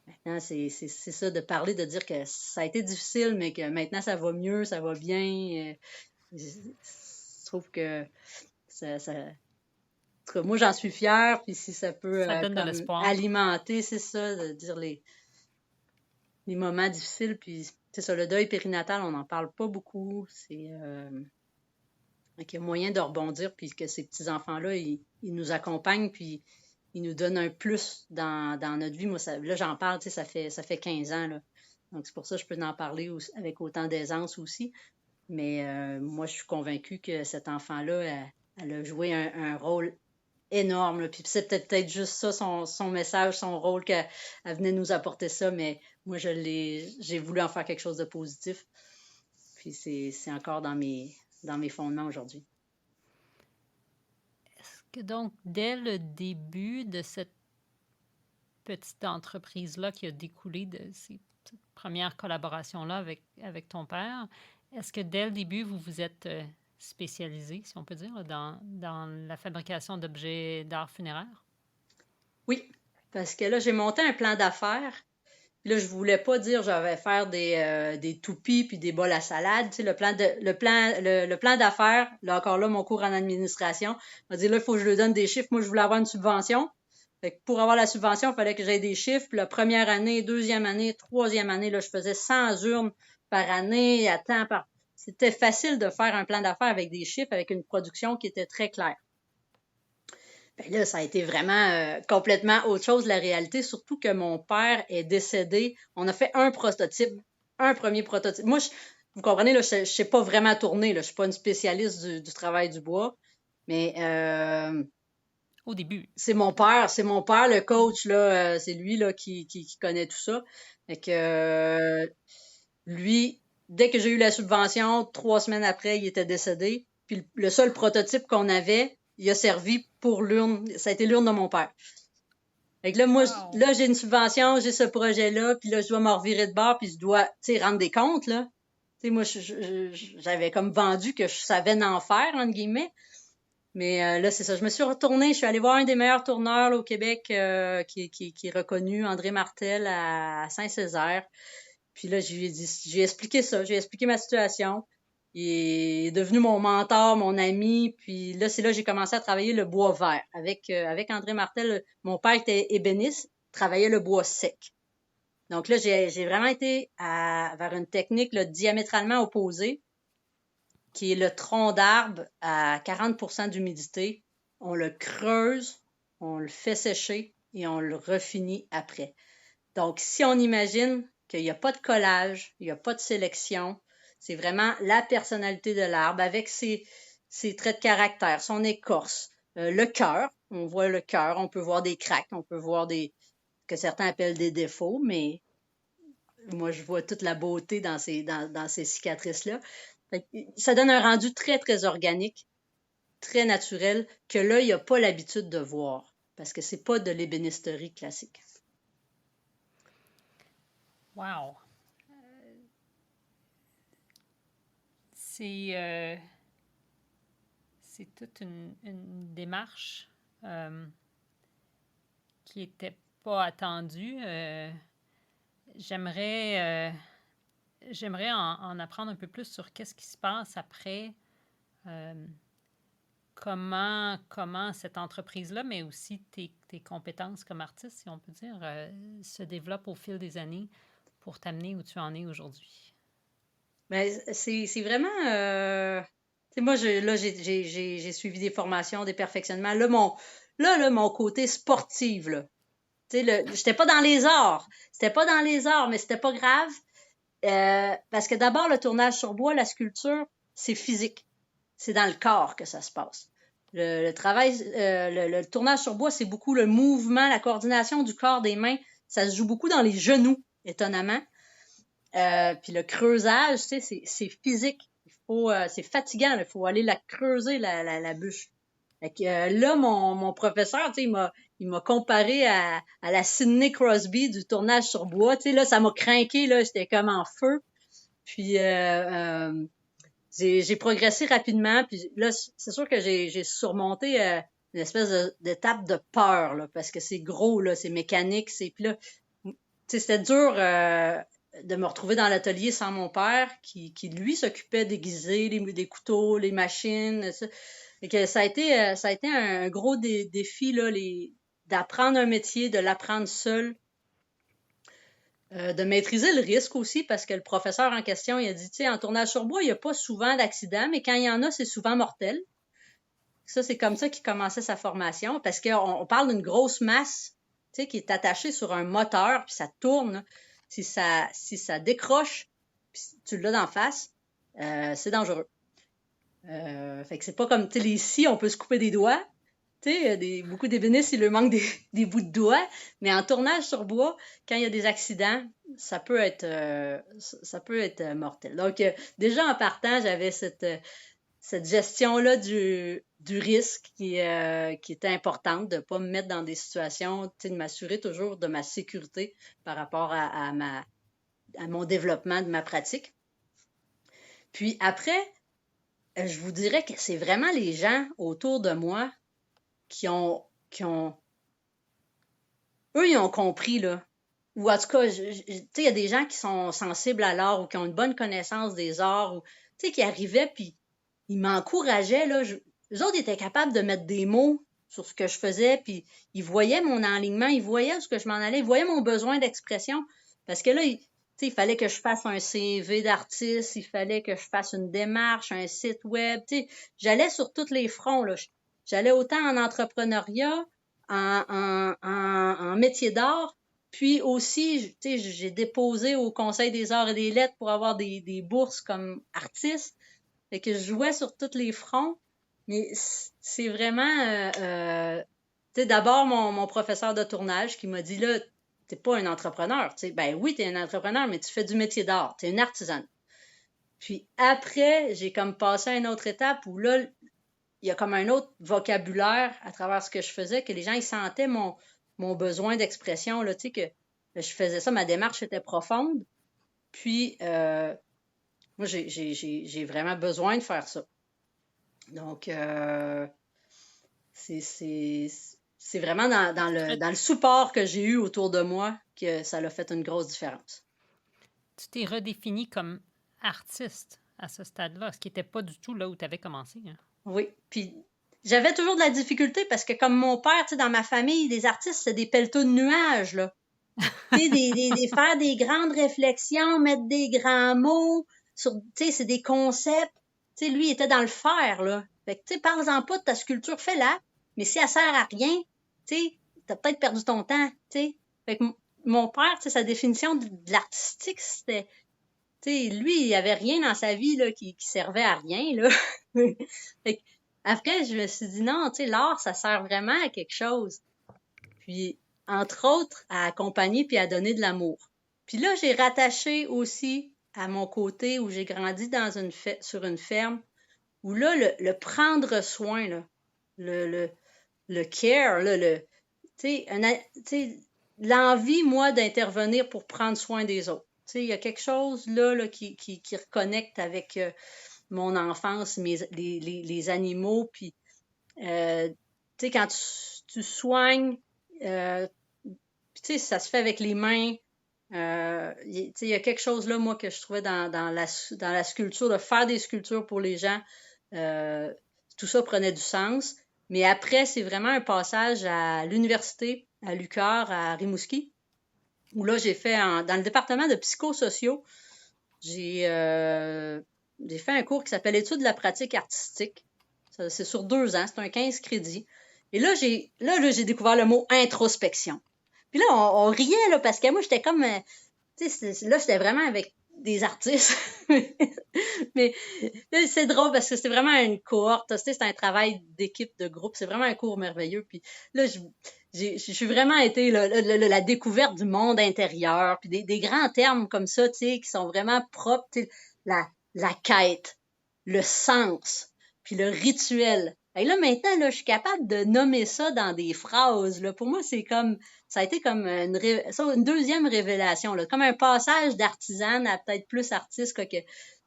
A: maintenant, c'est ça, de parler, de dire que ça a été difficile, mais que maintenant ça va mieux, ça va bien. Je trouve que en tout cas, moi j'en suis fière, puis si ça peut
B: Ça donne de
A: comme
B: l'espoir.
A: alimenter, c'est ça, de dire les moments difficiles, puis c'est ça, le deuil périnatal, on n'en parle pas beaucoup. C'est qu'il y a moyen de rebondir, puis que ces petits-enfants-là, ils nous accompagnent, puis ils nous donnent un plus dans notre vie. Moi, là, j'en parle, tu sais, ça fait 15 ans, là. Donc, c'est pour ça que je peux en parler avec autant d'aisance aussi. Mais moi, je suis convaincue que cet enfant-là, elle a joué un rôle énorme, là. Puis c'est peut-être juste ça, son message, son rôle, qu'elle venait nous apporter ça. Mais moi, j'ai voulu en faire quelque chose de positif. Puis c'est encore dans mes fondements aujourd'hui.
B: Est-ce que donc, dès le début de cette petite entreprise-là qui a découlé de ces premières collaborations-là avec ton père, est-ce que dès le début, vous vous êtes spécialisé, si on peut dire, dans la fabrication d'objets d'art funéraire?
A: Oui, parce que là, j'ai monté un plan d'affaires. Là, je voulais pas dire je vais faire des toupies puis des bols à salade. Tu sais, le plan d'affaires, là encore là, mon cours en administration, m'a dit là, il faut que je lui donne des chiffres. Moi, je voulais avoir une subvention. Fait que pour avoir la subvention, il fallait que j'aie des chiffres. Puis la première année, deuxième année, troisième année, là, je faisais 100 urnes par année, à temps par. C'était facile de faire un plan d'affaires avec des chiffres, avec une production qui était très claire. Ben là, ça a été vraiment complètement autre chose, la réalité, surtout que mon père est décédé. On a fait un premier prototype. Moi, vous comprenez, là, je sais pas vraiment tourner, là, je suis pas une spécialiste du travail du bois, mais
B: Au début.
A: c'est mon père, le coach, là, c'est lui là, qui connaît tout ça. Fait que lui, dès que j'ai eu la subvention, 3 semaines après, il était décédé. Puis le seul prototype qu'on avait, il a servi pour l'urne. Ça a été l'urne de mon père. Fait que là, moi,
B: Wow.
A: là, j'ai une subvention, j'ai ce projet-là, puis là, je dois m'en revirer de bord, puis je dois, tu sais, rendre des comptes, là. Tu sais, moi, j'avais comme vendu que je savais en faire, entre guillemets. Mais là, c'est ça. Je me suis retournée, je suis allée voir un des meilleurs tourneurs là, au Québec qui est reconnu, André Martel, à Saint-Césaire. Puis là, j'ai expliqué ça, j'ai expliqué ma situation. Il est devenu mon mentor, mon ami. Puis là, c'est là que j'ai commencé à travailler le bois vert. Avec André Martel, mon père était ébéniste, travaillait le bois sec. Donc là, j'ai vraiment été vers une technique là, diamétralement opposée, qui est le tronc d'arbre à 40% d'humidité. On le creuse, on le fait sécher et on le refinit après. Donc, si on imagine qu'il n'y a pas de collage, il n'y a pas de sélection, c'est vraiment la personnalité de l'arbre avec ses traits de caractère, son écorce, le cœur. On voit le cœur, on peut voir des craques, on peut voir que certains appellent des défauts, mais moi, je vois toute la beauté dans ces cicatrices-là. Ça donne un rendu très, très organique, très naturel, que l'œil n'a pas l'habitude de voir, parce que c'est pas de l'ébénisterie classique.
B: Wow. C'est toute une démarche qui n'était pas attendue. J'aimerais en apprendre un peu plus sur qu'est-ce qui se passe après, comment cette entreprise-là, mais aussi tes compétences comme artiste, si on peut dire, se développent au fil des années pour t'amener où tu en es aujourd'hui.
A: Ben, c'est vraiment. Tu sais, moi, j'ai suivi des formations, des perfectionnements. Là, mon côté sportif, là. Tu sais, j'étais pas dans les arts. C'était pas dans les arts, mais c'était pas grave. Parce que d'abord, le tournage sur bois, la sculpture, c'est physique. C'est dans le corps que ça se passe. Le travail, le tournage sur bois, c'est beaucoup le mouvement, la coordination du corps, des mains. Ça se joue beaucoup dans les genoux, étonnamment. Puis le creusage, tu sais, c'est physique. C'est fatigant. Il faut aller la creuser, la bûche. Fait que là, mon professeur, tu sais, il m'a comparé à la Sidney Crosby du tournage sur bois. Tu sais, là, ça m'a craqué, là, j'étais comme en feu. Puis, tu j'ai progressé rapidement, puis là, c'est sûr que j'ai surmonté une espèce d'étape de peur, là, parce que c'est gros, là, c'est mécanique, puis là, tu sais, c'était dur de me retrouver dans l'atelier sans mon père, qui lui, s'occupait d'aiguiser des couteaux, les machines, ça. Et que ça a été un gros défi, là, d'apprendre un métier, de l'apprendre seul. De maîtriser le risque aussi, parce que le professeur en question, il a dit, tu sais, en tournage sur bois, il n'y a pas souvent d'accidents, mais quand il y en a, c'est souvent mortel. Ça, c'est comme ça qu'il commençait sa formation, parce qu'on parle d'une grosse masse, tu sais, qui est attachée sur un moteur, puis ça tourne. Si ça décroche, puis tu l'as d'en face, c'est dangereux. Fait que c'est pas comme, tu sais, les scies, on peut se couper des doigts. Tu sais, beaucoup d'ébénistes, il leur manque des bouts de doigts, mais en tournage sur bois, quand il y a des accidents, ça peut être mortel. Donc, déjà en partant, j'avais cette gestion-là du risque qui était importante, de ne pas me mettre dans des situations, tu sais, de m'assurer toujours de ma sécurité par rapport à mon développement de ma pratique. Puis après, je vous dirais que c'est vraiment les gens autour de moi eux, ils ont compris, là. Ou en tout cas, tu sais, il y a des gens qui sont sensibles à l'art ou qui ont une bonne connaissance des arts, ou, tu sais, qui arrivaient, puis ils m'encourageaient, là. Eux autres étaient capables de mettre des mots sur ce que je faisais, puis ils voyaient mon enlignement, ils voyaient où ce que je m'en allais, ils voyaient mon besoin d'expression. Parce que là, tu sais, il fallait que je fasse un CV d'artiste, il fallait que je fasse une démarche, un site web, tu sais. J'allais sur tous les fronts, là. J'allais autant en entrepreneuriat, en métier d'art, puis aussi, tu sais, j'ai déposé au Conseil des arts et des lettres pour avoir des bourses comme artiste. Fait que je jouais sur tous les fronts. Mais c'est vraiment, tu sais, d'abord mon professeur de tournage qui m'a dit, là, t'es pas un entrepreneur. Tu sais, ben oui, t'es un entrepreneur, mais tu fais du métier d'art. T'es une artisane. Puis après, j'ai comme passé à une autre étape où là, il y a comme un autre vocabulaire à travers ce que je faisais, que les gens, ils sentaient mon besoin d'expression, là, tu sais, que je faisais ça, ma démarche était profonde. Puis, moi, j'ai vraiment besoin de faire ça. Donc, c'est vraiment dans le support que j'ai eu autour de moi que ça a fait une grosse différence.
B: Tu t'es redéfini comme artiste à ce stade-là, ce qui n'était pas du tout là où tu avais commencé. Hein?
A: Oui, puis j'avais toujours de la difficulté parce que comme mon père, tu sais, dans ma famille, les artistes, c'est des pelleteux de nuages, là. Tu sais, faire des grandes réflexions, mettre des grands mots, tu sais, c'est des concepts. Tu sais, lui, il était dans le faire, là. Fait que, tu sais, parle-en pas de ta sculpture, fais-la. Mais si elle sert à rien, tu sais, t'as peut-être perdu ton temps, tu sais. Fait que mon père, tu sais, sa définition de l'artistique, c'était, tu sais, lui, il y avait rien dans sa vie, là, qui servait à rien, là. Fait que, après, je me suis dit, non, tu sais, l'art, ça sert vraiment à quelque chose. Puis, entre autres, à accompagner puis à donner de l'amour. Puis là, j'ai rattaché aussi à mon côté où j'ai grandi sur une ferme, où là, le prendre soin, là, le care, là, tu sais, l'envie, moi, d'intervenir pour prendre soin des autres. Tu sais, il y a quelque chose là qui reconnecte avec mon enfance, les animaux, puis, tu sais, quand tu soignes, puis tu sais, ça se fait avec les mains. Tu sais, il y a quelque chose là, moi, que je trouvais dans la sculpture, de faire des sculptures pour les gens. Tout ça prenait du sens. Mais après, c'est vraiment un passage à l'université, à l'UQAR, à Rimouski, où là, j'ai fait, dans le département de psychosociaux, j'ai fait un cours qui s'appelle Études de la pratique artistique. C'est sur 2 ans, c'est un 15 crédits. Et là, j'ai découvert le mot introspection. Puis là, on riait, là, parce que moi, j'étais comme, tu sais, là, j'étais vraiment avec des artistes. Mais c'est drôle parce que c'était vraiment une cohorte. C'est un travail d'équipe, de groupe. C'est vraiment un cours merveilleux. Puis là, je suis vraiment été la découverte du monde intérieur. Puis des grands termes comme ça, tu sais, qui sont vraiment propres. Tu sais, la quête, le sens, puis le rituel. Et là, maintenant, là, je suis capable de nommer ça dans des phrases. Là. Pour moi, ça a été comme une deuxième révélation, là, comme un passage d'artisane à peut-être plus artiste que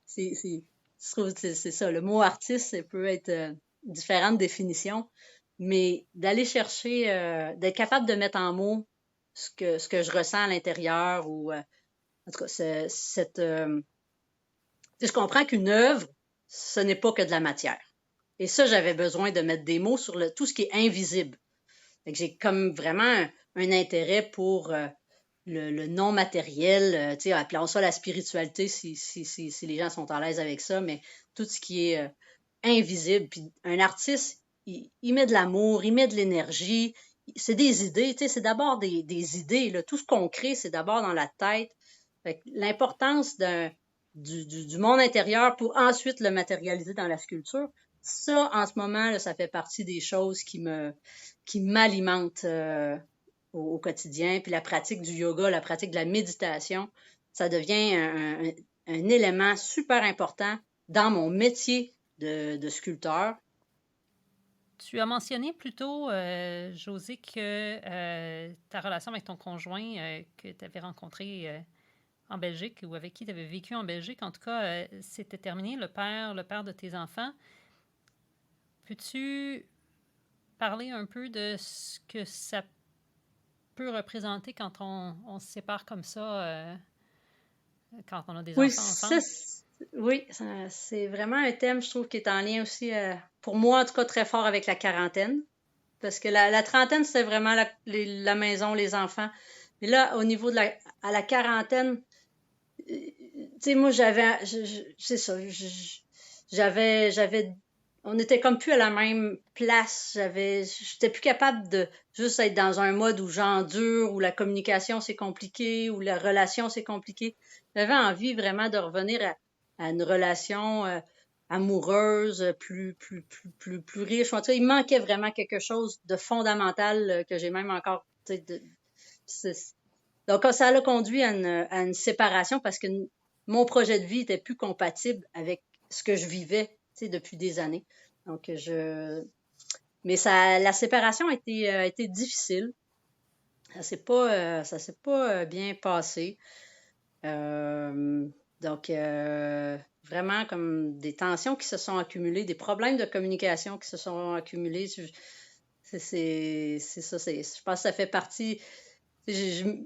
A: c'est je trouve que c'est ça. Le mot artiste, ça peut être différentes définitions, mais d'aller chercher, d'être capable de mettre en mots ce que je ressens à l'intérieur ou, en tout cas, je comprends qu'une œuvre, ce n'est pas que de la matière. Et ça, j'avais besoin de mettre des mots sur tout ce qui est invisible. Fait que j'ai comme vraiment un intérêt pour le non matériel, tu sais, appelons ça la spiritualité si les gens sont à l'aise avec ça, mais tout ce qui est invisible. Puis un artiste, il met de l'amour, il met de l'énergie, c'est des idées, tu sais, c'est d'abord des idées, là. Tout ce qu'on crée, c'est d'abord dans la tête. Fait que l'importance du monde intérieur pour ensuite le matérialiser dans la sculpture, ça, en ce moment, là, ça fait partie des choses qui m'alimentent au quotidien. Puis la pratique du yoga, la pratique de la méditation, ça devient un élément super important dans mon métier de sculpteur.
B: Tu as mentionné plus tôt, Josée, que ta relation avec ton conjoint que tu avais rencontré en Belgique ou avec qui tu avais vécu en Belgique, en tout cas, c'était terminé, le père de tes enfants. Peux-tu parler un peu de ce que ça peut représenter quand on se sépare comme ça, quand on a des enfants ensemble?
A: Oui, c'est vraiment un thème, je trouve, qui est en lien aussi, pour moi, en tout cas, très fort avec la quarantaine. Parce que la trentaine, c'était vraiment la maison, les enfants. Mais là, au niveau à la quarantaine, tu sais, moi, c'est ça, on n'était comme plus à la même place. J'étais plus capable de juste être dans un mode où j'endure, où la communication c'est compliqué, où la relation c'est compliqué. J'avais envie vraiment de revenir à une relation amoureuse, plus riche. En tout cas, il manquait vraiment quelque chose de fondamental que j'ai même encore. Donc, ça l'a conduit à une séparation parce que mon projet de vie était plus compatible avec ce que je vivais, depuis des années. Donc, mais la séparation a été difficile. Ça s'est pas bien passé. Donc, vraiment comme des tensions qui se sont accumulées, des problèmes de communication qui se sont accumulés. C'est ça. Je pense que ça fait partie.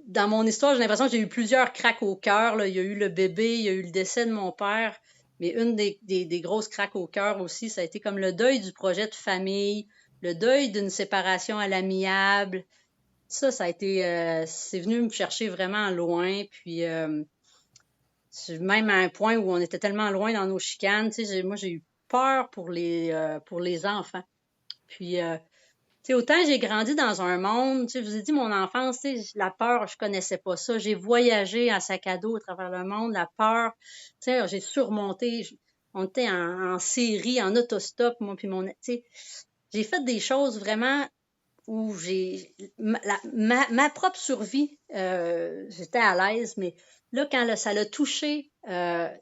A: Dans mon histoire, j'ai l'impression que j'ai eu plusieurs craques au cœur, là. Il y a eu le bébé, il y a eu le décès de mon père, mais une des grosses craques au cœur aussi, ça a été comme le deuil du projet de famille, le deuil d'une séparation à l'amiable. Ça a été, c'est venu me chercher vraiment loin, puis même à un point où on était tellement loin dans nos chicanes, moi j'ai eu peur pour les enfants. Puis autant j'ai grandi dans un monde, je vous ai dit, mon enfance, la peur, je connaissais pas ça. J'ai voyagé en sac à dos à travers le monde, la peur, j'ai surmonté. On était en série, en autostop, moi puis j'ai fait des choses vraiment où ma propre survie, j'étais à l'aise, mais là, quand ça l'a touché, la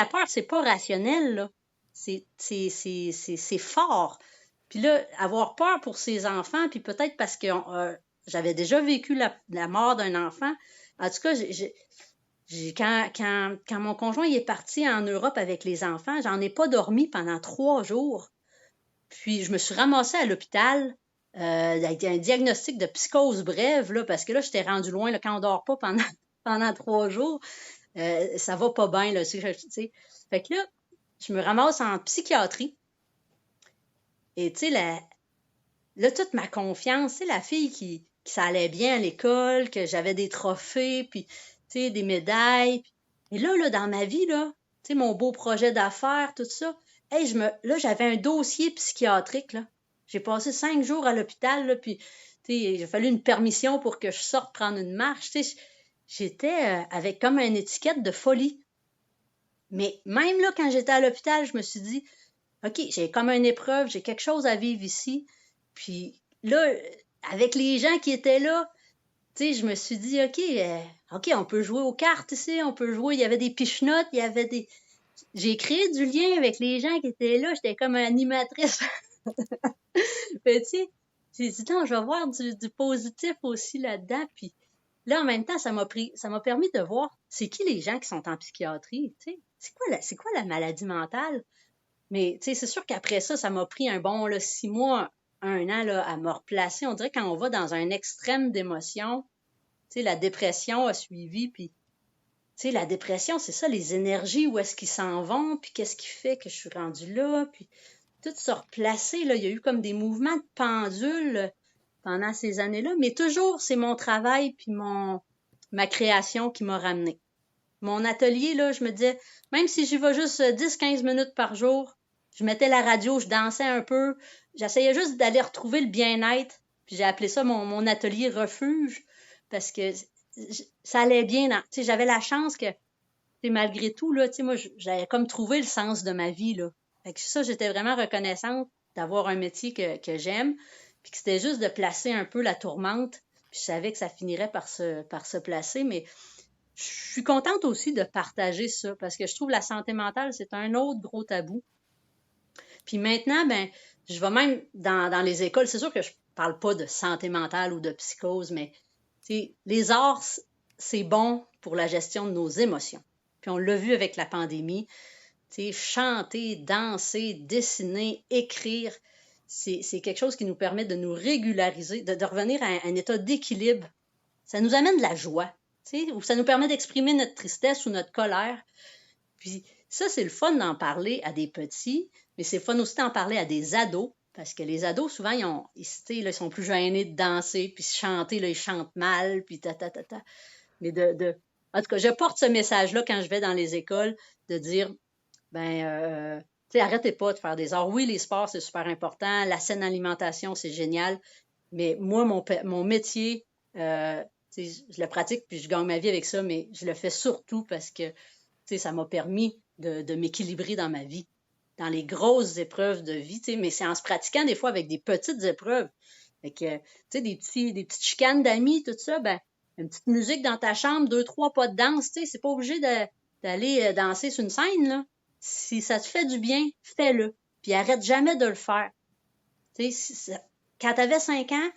A: peur, c'est pas rationnel, là. C'est fort. Puis là, avoir peur pour ses enfants, puis peut-être parce que j'avais déjà vécu la mort d'un enfant. En tout cas, quand mon conjoint il est parti en Europe avec les enfants, j'en ai pas dormi pendant 3 jours. Puis je me suis ramassée à l'hôpital avec un diagnostic de psychose brève, là, parce que là, j'étais rendue loin. Là, quand on dort pas pendant 3 jours, ça va pas bien, là, tu sais. Fait que là, je me ramasse en psychiatrie. Et tu sais, là, toute ma confiance, c'est la fille qui ça allait bien à l'école, que j'avais des trophées, puis tu sais, des médailles. Et là, dans ma vie, là, tu sais, mon beau projet d'affaires, tout ça, hey, là, j'avais un dossier psychiatrique, là. J'ai passé 5 jours à l'hôpital, là, puis tu sais, il a fallu une permission pour que je sorte prendre une marche. Tu sais, j'étais avec comme une étiquette de folie. Mais même là, quand j'étais à l'hôpital, je me suis dit, OK, j'ai comme une épreuve, j'ai quelque chose à vivre ici. Puis là, avec les gens qui étaient là, tu sais, je me suis dit, OK, on peut jouer aux cartes ici, on peut jouer. Il y avait des pichenottes, il y avait des. J'ai créé du lien avec les gens qui étaient là. J'étais comme animatrice. Fait, tu sais, j'ai dit, non, je vais voir du positif aussi là-dedans. Puis là, en même temps, ça m'a permis de voir c'est qui les gens qui sont en psychiatrie, tu sais. C'est quoi la maladie mentale? Mais, tu sais, c'est sûr qu'après ça, ça m'a pris un bon, là, 6 mois, 1 an, là, à me replacer. On dirait quand on va dans un extrême d'émotion, tu sais, la dépression a suivi, puis, tu sais, la dépression, c'est ça, les énergies, où est-ce qu'ils s'en vont, puis qu'est-ce qui fait que je suis rendue là, puis tout se replacer, là. Il y a eu comme des mouvements de pendule pendant ces années-là, mais toujours, c'est mon travail puis ma création qui m'a ramené. Mon atelier, là, je me disais, même si j'y vais juste 10-15 minutes par jour, je mettais la radio, je dansais un peu, j'essayais juste d'aller retrouver le bien-être, puis j'ai appelé ça mon atelier refuge, parce que ça allait bien. Tu sais, j'avais la chance que, malgré tout, là, tu sais, moi, j'avais comme trouvé le sens de ma vie, là. Fait que ça, j'étais vraiment reconnaissante d'avoir un métier que j'aime, puis que c'était juste de placer un peu la tourmente, puis je savais que ça finirait par se placer, mais je suis contente aussi de partager ça, parce que je trouve la santé mentale, c'est un autre gros tabou. Puis maintenant, ben, je vais même dans les écoles, c'est sûr que je parle pas de santé mentale ou de psychose, mais les arts, c'est bon pour la gestion de nos émotions. Puis on l'a vu avec la pandémie, chanter, danser, dessiner, écrire, c'est quelque chose qui nous permet de nous régulariser, de revenir à un état d'équilibre. Ça nous amène de la joie, ou ça nous permet d'exprimer notre tristesse ou notre colère. Puis ça, c'est le fun d'en parler à des petits, mais c'est le fun aussi d'en parler à des ados, parce que les ados, souvent, ils sont plus gênés de danser, puis chanter, là, ils chantent mal, puis ta. Mais en tout cas, je porte ce message-là quand je vais dans les écoles, de dire, arrêtez pas de faire des arts. Oui, les sports, c'est super important. La saine alimentation, c'est génial. Mais moi, mon métier, je le pratique puis je gagne ma vie avec ça, mais je le fais surtout parce que ça m'a permis de m'équilibrer dans ma vie, dans les grosses épreuves de vie, mais c'est en se pratiquant des fois avec des petites épreuves. Fait que, des petites chicanes d'amis, tout ça, ben, une petite musique dans ta chambre, 2-3 pas de danse, c'est pas obligé d'aller danser sur une scène, là. Si ça te fait du bien, fais-le. Puis arrête jamais de le faire. Quand t'avais 5 ans,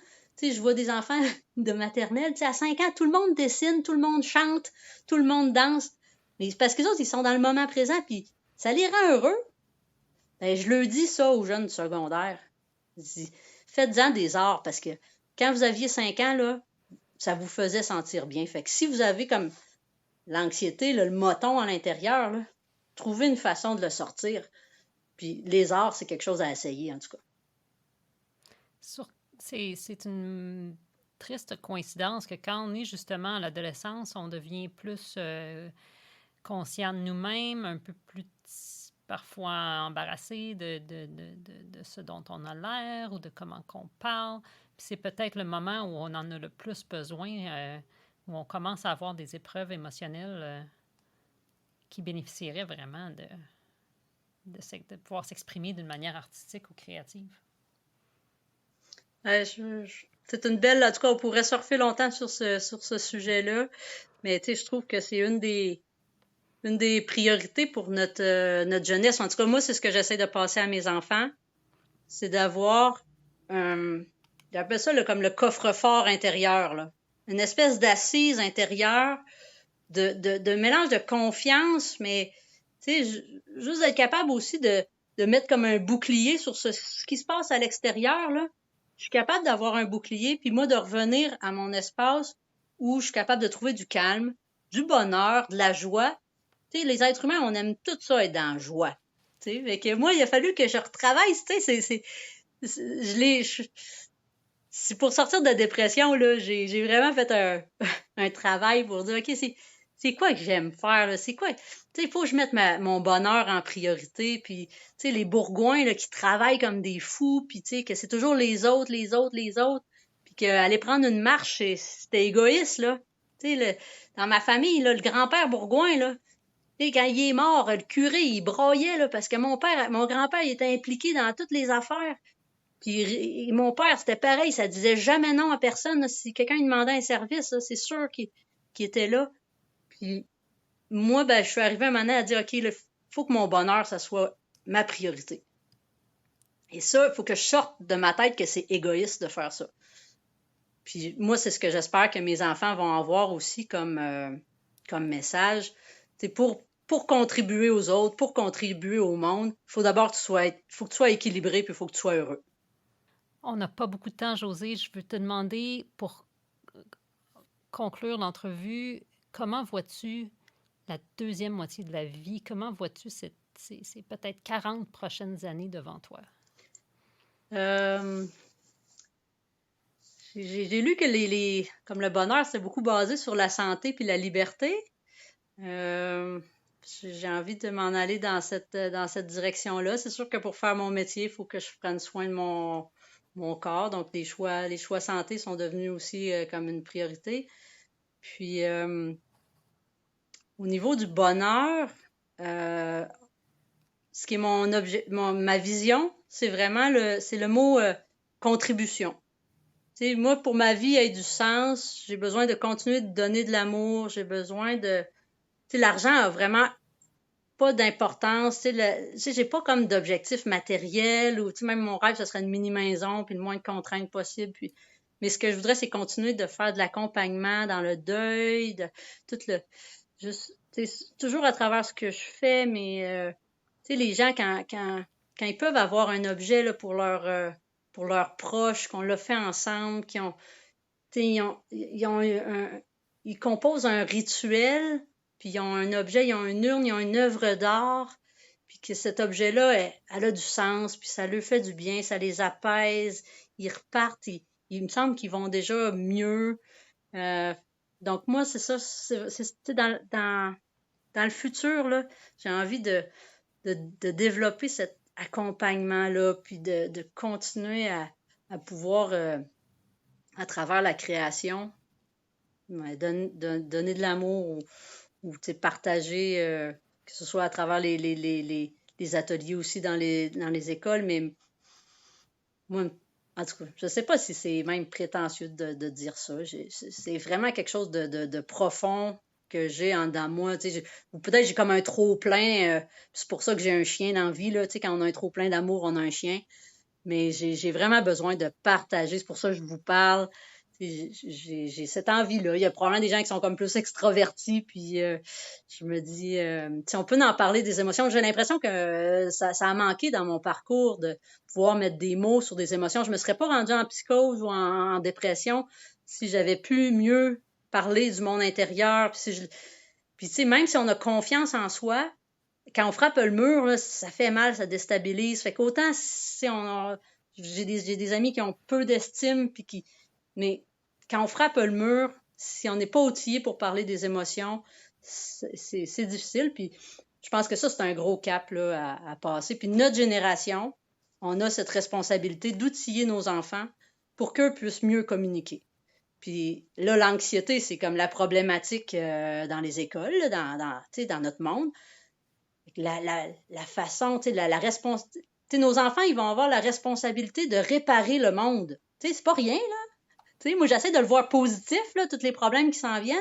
A: je vois des enfants de maternelle, à 5 ans, tout le monde dessine, tout le monde chante, tout le monde danse. Mais c'est parce que les autres, ils sont dans le moment présent, puis ça les rend heureux. Ben, je leur dis ça aux jeunes du secondaire. Je dis, faites-en des arts, parce que quand vous aviez 5 ans, là, ça vous faisait sentir bien. Fait que si vous avez comme l'anxiété, là, le moton à l'intérieur, là, trouvez une façon de le sortir. Puis les arts, c'est quelque chose à essayer, en tout cas.
B: C'est une triste coïncidence que quand on est justement à l'adolescence, on devient plus conscient de nous-mêmes, un peu plus parfois embarrassé de ce dont on a l'air ou de comment qu'on parle. Puis c'est peut-être le moment où on en a le plus besoin, où on commence à avoir des épreuves émotionnelles qui bénéficieraient vraiment de pouvoir s'exprimer d'une manière artistique ou créative.
A: C'est une belle... En tout cas, on pourrait surfer longtemps sur ce sujet-là, mais je trouve que c'est une des priorités pour notre jeunesse. En tout cas, moi, c'est ce que j'essaie de passer à mes enfants, c'est d'avoir, j'appelle ça comme le coffre-fort intérieur, là. Une espèce d'assise intérieure, de mélange de confiance, mais juste être capable aussi de mettre comme un bouclier sur ce qui se passe à l'extérieur, là. Je suis capable d'avoir un bouclier, puis moi, de revenir à mon espace où je suis capable de trouver du calme, du bonheur, de la joie. Les êtres humains, on aime tout ça être dans la joie. Fait que moi, il a fallu que je retravaille, c'est pour sortir de la dépression, là, j'ai vraiment fait un travail pour dire, OK, c'est quoi que j'aime faire, là? C'est quoi? Il faut que je mette mon bonheur en priorité, puis, les bourgoins, là, qui travaillent comme des fous, puis, que c'est toujours les autres, puis qu'aller prendre une marche, c'était égoïste, là. Dans ma famille, là, le grand-père bourgoin, là, quand il est mort, le curé, il broyait, là, parce que mon grand-père, il était impliqué dans toutes les affaires. Puis mon père, c'était pareil, ça disait jamais non à personne, là. Si quelqu'un lui demandait un service, là, c'est sûr qu'il était là. Puis moi, ben, je suis arrivée un moment donné à dire, OK, il faut que mon bonheur, ça soit ma priorité. Et ça, il faut que je sorte de ma tête que c'est égoïste de faire ça. Puis moi, c'est ce que j'espère que mes enfants vont avoir aussi comme message. C'est pour contribuer aux autres, pour contribuer au monde, il faut d'abord faut que tu sois équilibré, puis il faut que tu sois heureux.
B: On n'a pas beaucoup de temps, Josée. Je veux te demander, pour conclure l'entrevue, comment vois-tu la deuxième moitié de la vie? Comment vois-tu ces peut-être 40 prochaines années devant toi?
A: J'ai lu que comme le bonheur, c'est beaucoup basé sur la santé puis la liberté. J'ai envie de m'en aller dans cette direction-là. C'est sûr que pour faire mon métier, il faut que je prenne soin de mon corps. Donc, les choix santé sont devenus aussi comme une priorité. Puis, au niveau du bonheur, ce qui est ma vision, c'est vraiment le mot contribution. Tu sais, moi, pour ma vie ait du sens, j'ai besoin de continuer de donner de l'amour, j'ai besoin de... Tu sais, l'argent a vraiment pas d'importance, tu sais, j'ai pas comme d'objectif matériel ou, tu sais, même mon rêve, ce serait une mini-maison puis le moins de contraintes possible, puis... Mais ce que je voudrais, c'est continuer de faire de l'accompagnement dans le deuil, de tout le... Juste, tu sais, toujours à travers ce que je fais, mais... tu sais, les gens, quand ils peuvent avoir un objet là, pour leurs proches, qu'on l'a fait ensemble, ils composent un rituel, puis ils ont un objet, ils ont une urne, ils ont une œuvre d'art, puis que cet objet-là, elle a du sens, puis ça leur fait du bien, ça les apaise, ils repartent, il me semble qu'ils vont déjà mieux. Donc moi, c'est ça, c'est dans le futur, là, j'ai envie de développer cet accompagnement-là, puis de continuer à pouvoir, à travers la création, donner de l'amour ou partager, que ce soit à travers les ateliers aussi dans les écoles, mais moi, en tout cas, je ne sais pas si c'est même prétentieux de dire ça. C'est vraiment quelque chose de profond que j'ai en dedans de moi. Ou peut-être j'ai comme un trop-plein. C'est pour ça que j'ai un chien dans la vie. Là, quand on a un trop-plein d'amour, on a un chien. Mais j'ai vraiment besoin de partager. C'est pour ça que je vous parle. J'ai cette envie-là. Il y a probablement des gens qui sont comme plus extravertis, puis je me dis, on peut en parler des émotions. J'ai l'impression que ça a manqué dans mon parcours de pouvoir mettre des mots sur des émotions. Je me serais pas rendue en psychose ou en dépression si j'avais pu mieux parler du monde intérieur. Puis tu sais, même si on a confiance en soi, quand on frappe le mur, là, ça fait mal, ça déstabilise. Fait qu'autant si j'ai des amis qui ont peu d'estime, mais quand on frappe le mur, si on n'est pas outillé pour parler des émotions, c'est difficile. Puis je pense que ça, c'est un gros cap là, à passer. Puis notre génération, on a cette responsabilité d'outiller nos enfants pour qu'eux puissent mieux communiquer. Puis là, l'anxiété, c'est comme la problématique dans les écoles, dans notre monde. La façon, nos enfants, ils vont avoir la responsabilité de réparer le monde. C'est pas rien, là. Moi, j'essaie de le voir positif, là, tous les problèmes qui s'en viennent.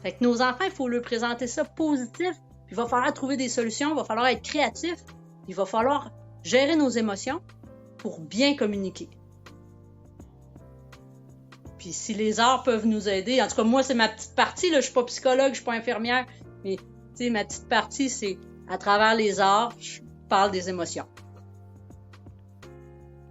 A: Fait que nos enfants, il faut leur présenter ça positif. Puis il va falloir trouver des solutions, il va falloir être créatif, il va falloir gérer nos émotions pour bien communiquer. Puis si les arts peuvent nous aider, en tout cas, moi, c'est ma petite partie, là, je suis pas psychologue, je suis pas infirmière, mais ma petite partie, c'est à travers les arts, je parle des émotions.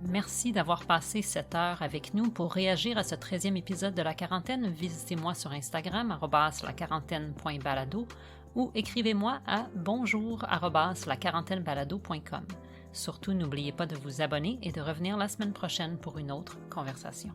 B: Merci d'avoir passé cette heure avec nous. Pour réagir à ce 13e épisode de La Quarantaine, visitez-moi sur Instagram, @laquarantaine.balado ou écrivez-moi à bonjour@laquarantaine-balado.com. Surtout, n'oubliez pas de vous abonner et de revenir la semaine prochaine pour une autre conversation.